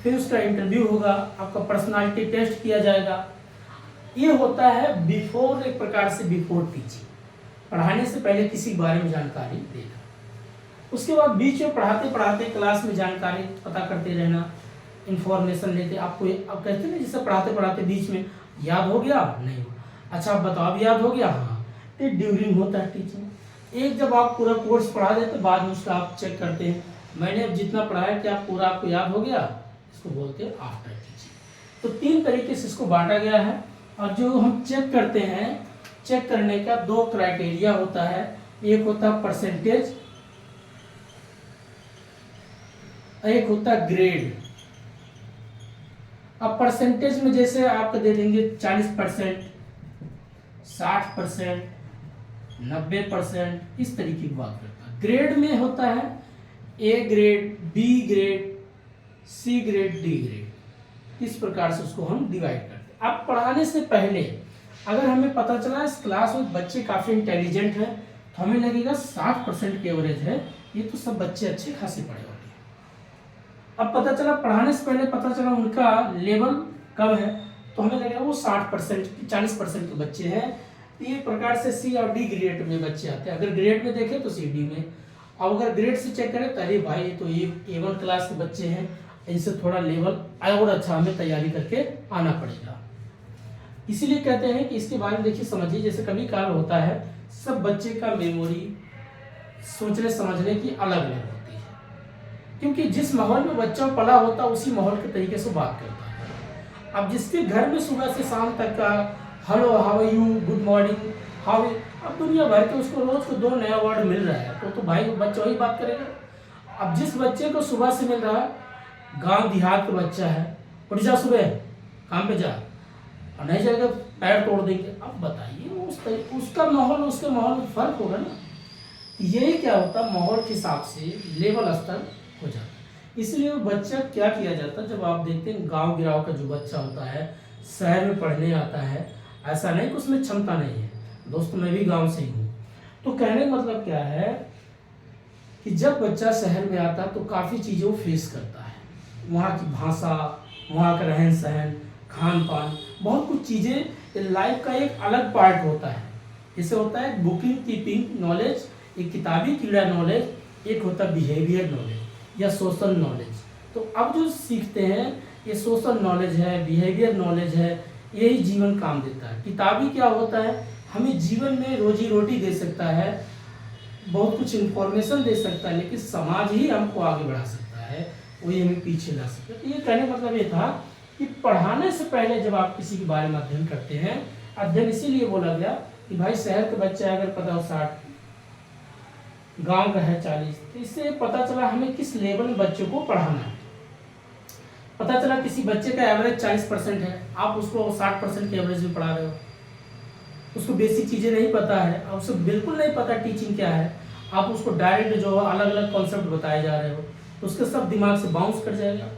Speaker 1: फिर उसका इंटरव्यू होगा, आपका पर्सनालिटी टेस्ट किया जाएगा। ये होता है बिफोर, एक प्रकार से बिफोर टीचिंग, पढ़ाने से पहले किसी बारे में जानकारी देना। उसके बाद बीच में पढ़ाते पढ़ाते क्लास में जानकारी पता करते रहना, इंफॉर्मेशन लेते। आपको अब कहते हैं ना जैसे पढ़ाते पढ़ाते बीच में याद हो गया, नहीं हुआ, अच्छा आप बताओ अब याद हो गया, हाँ, तो ड्यूरिंग होता है टीचिंग। एक जब आप पूरा कोर्स पढ़ा देते बाद में उसका आप चेक करते हैं, मैंने अब जितना पढ़ाया क्या पूरा आपको याद हो गया, इसको बोलते हैं आफ्टर टीचिंग। तो 3 तरीके से इसको बांटा गया है। और जो हम चेक करते हैं, चेक करने का 2 क्राइटेरिया होता है, एक होता है परसेंटेज, एक होता है ग्रेड। अब परसेंटेज में जैसे आपको दे देंगे 40%, 60%, 90%, इस तरीके की बात करता है। ग्रेड में होता है A grade, B grade, C grade, D grade, इस प्रकार से उसको हम डिवाइड करते हैं। अब पढ़ाने से पहले अगर हमें पता चला इस क्लास में बच्चे काफ़ी इंटेलिजेंट हैं, तो हमें लगेगा 60% की एवरेज है, ये तो सब बच्चे अच्छे खासे पढ़े होंगे। अब पता चला पढ़ाने से पहले पता चला उनका लेवल कम है, तो हमें लगेगा वो 60%, 40% के बच्चे हैं। तो ये प्रकार से सी और डी ग्रेड में बच्चे आते हैं। अगर ग्रेड में देखें तो सी डी में, अब अगर ग्रेड से चेक करें तो अरे भाई ये तो A1 क्लास के बच्चे हैं, इनसे थोड़ा लेवल और अच्छा हमें तैयारी करके आना पड़ेगा। इसीलिए कहते हैं कि इसके बारे में देखिए समझिए, जैसे कभी काल होता है सब बच्चे का मेमोरी सोचने समझने की अलग अलग होती है, क्योंकि जिस माहौल में बच्चा पला होता है उसी माहौल के तरीके से बात करता है। अब जिसके घर में सुबह से शाम तक का hello, how are you, good morning, how, अब दुनिया भर के उसको रोज को 2 नया वर्ड मिल रहा है, तो भाई बच्चा वही बात करेगा। अब जिस बच्चे को सुबह से मिल रहा है, गांव देहात का बच्चा है, उठ जा सुबह काम पे जा, और नहीं जाएगा पैर तोड़ देंगे। अब बताइए उसका माहौल, उसके माहौल में फर्क होगा ना। यही क्या होता है, माहौल के हिसाब से लेवल स्तर हो जाता है। इसलिए वो बच्चा क्या किया जाता है, जब आप देखते हैं गांव गिराव का जो बच्चा होता है शहर में पढ़ने आता है, ऐसा नहीं कि उसमें क्षमता नहीं है, दोस्तों मैं भी गांव से ही हूँ। तो कहने का मतलब क्या है कि जब बच्चा शहर में आता है तो काफ़ी चीज़ें वो फेस करता है, वहाँ की भाषा, वहाँ का रहन सहन, खान पान, बहुत कुछ चीज़ें लाइफ का एक अलग पार्ट होता है। जैसे होता है बुकिंग कीपिंग नॉलेज, एक किताबी कीड़ा नॉलेज, एक होता है बिहेवियर नॉलेज या सोशल नॉलेज। तो अब जो सीखते हैं ये सोशल नॉलेज है, बिहेवियर नॉलेज है, यही जीवन काम देता है। किताबी क्या होता है, हमें जीवन में रोजी रोटी दे सकता है, बहुत कुछ इन्फॉर्मेशन दे सकता है, लेकिन समाज ही हमको आगे बढ़ा सकता है, वही हमें पीछे ला सकता है। तो ये कहने का मतलब ये था कि पढ़ाने से पहले जब आप किसी के बारे में अध्ययन करते हैं, अध्ययन इसीलिए बोला गया कि भाई शहर के बच्चे अगर पता हो 60, गांव का है 40, तो इससे पता चला हमें किस लेवल में बच्चों को पढ़ाना है। पता चला किसी बच्चे का एवरेज 40% है, आप उसको 60% के एवरेज में पढ़ा रहे हो, उसको बेसिक चीज़ें नहीं पता है, और उसको बिल्कुल नहीं पता टीचिंग क्या है, आप उसको डायरेक्ट जो अलग अलग कॉन्सेप्ट बताए जा रहे हो, तो उसका सब दिमाग से बाउंस कर जाएगा।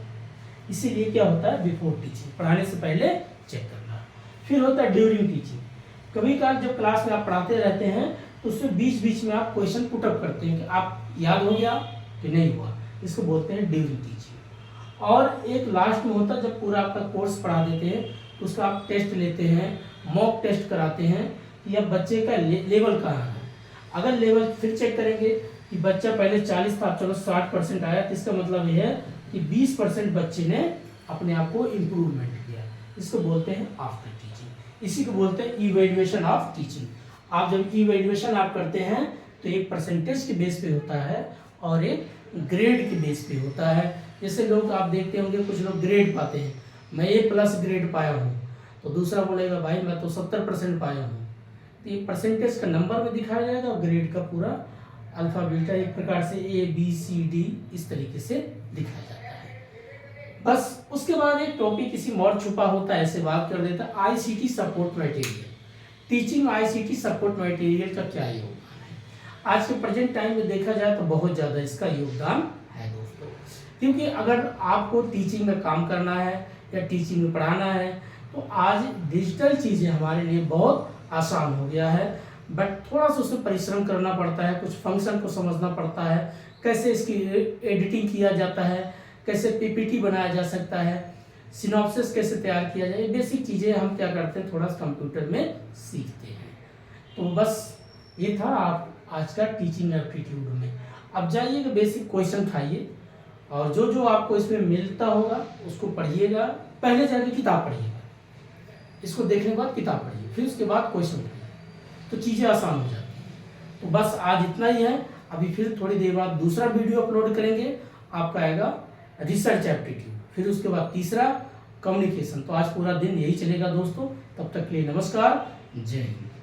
Speaker 1: इसीलिए क्या होता है, बिफोर टीचिंग, पढ़ाने से पहले चेक करना। फिर होता है ड्यूरिंग टीचिंग। कभी कभार जब क्लास में आप पढ़ाते रहते हैं तो उसमें बीच बीच में आप क्वेश्चन पुटअप करते हैं कि आप याद हो गया कि नहीं हुआ, इसको बोलते हैं ड्यूरिंग टीचिंग। और एक लास्ट में होता है जब पूरा आपका कोर्स पढ़ा देते हैं तो उसका आप टेस्ट लेते हैं, मॉक टेस्ट कराते हैं कि अब बच्चे का लेवल कहाँ है। अगर लेवल फिर चेक करेंगे कि बच्चा पहले 40 था, चलो 60% आया, तो इसका मतलब ये है कि 20% बच्चे ने अपने आप को इम्प्रूवमेंट किया। इसको बोलते हैं आफ्टर टीचिंग। इसी को बोलते हैं इवैल्यूएशन ऑफ टीचिंग। आप जब इवैल्यूएशन आप करते हैं तो एक परसेंटेज के बेस पे होता है और एक ग्रेड के बेस पे होता है। जैसे लोग आप देखते होंगे, कुछ लोग ग्रेड पाते हैं, मैं A+ ग्रेड पाया हूँ, तो दूसरा बोलेगा भाई मैं तो 70% पाया हूँ। तो ये परसेंटेज का नंबर में दिखाया जाएगा और ग्रेड का पूरा अल्फा बीटा एक प्रकार से ABCD इस तरीके से दिखाया जाता है। बस उसके बाद एक टॉपिक किसी और छुपा होता है, ऐसे बात कर देता है ICT support material. Teaching ICT support material का क्या योगदान है आज के प्रेजेंट टाइम में देखा जाए तो बहुत ज़्यादा इसका योगदान है दोस्तों। क्योंकि अगर आपको टीचिंग में काम करना है या टीचिंग में पढ़ाना है तो आज डिजिटल चीज़ें हमारे लिए बहुत आसान हो गया है, बट थोड़ा सा उसमें परिश्रम करना पड़ता है, कुछ फंक्शन को समझना पड़ता है, कैसे इसकी एडिटिंग किया जाता है, कैसे PPT बनाया जा सकता है, सिनॉप्सिस कैसे तैयार किया जाए, बेसिक चीज़ें हम क्या करते हैं थोड़ा कंप्यूटर में सीखते हैं। तो बस ये था आप आज का टीचिंग एप्टीट्यूड में। अब जाइएगा बेसिक क्वेश्चन खाइए और जो जो आपको इसमें मिलता होगा उसको पढ़िएगा। पहले जाके किताब पढ़िएगा, इसको देखने के बाद किताब पढ़िए, फिर उसके बाद क्वेश्चन पढ़िए, तो चीज़ें आसान हो जाती हैं। तो बस आज इतना ही है। अभी फिर थोड़ी देर बाद दूसरा वीडियो अपलोड करेंगे, आपका आएगा रिसर्च एप्टीट्यूड, फिर उसके बाद तीसरा कम्युनिकेशन। तो आज पूरा दिन यही चलेगा दोस्तों। तब तक के लिए नमस्कार, जय हिंद।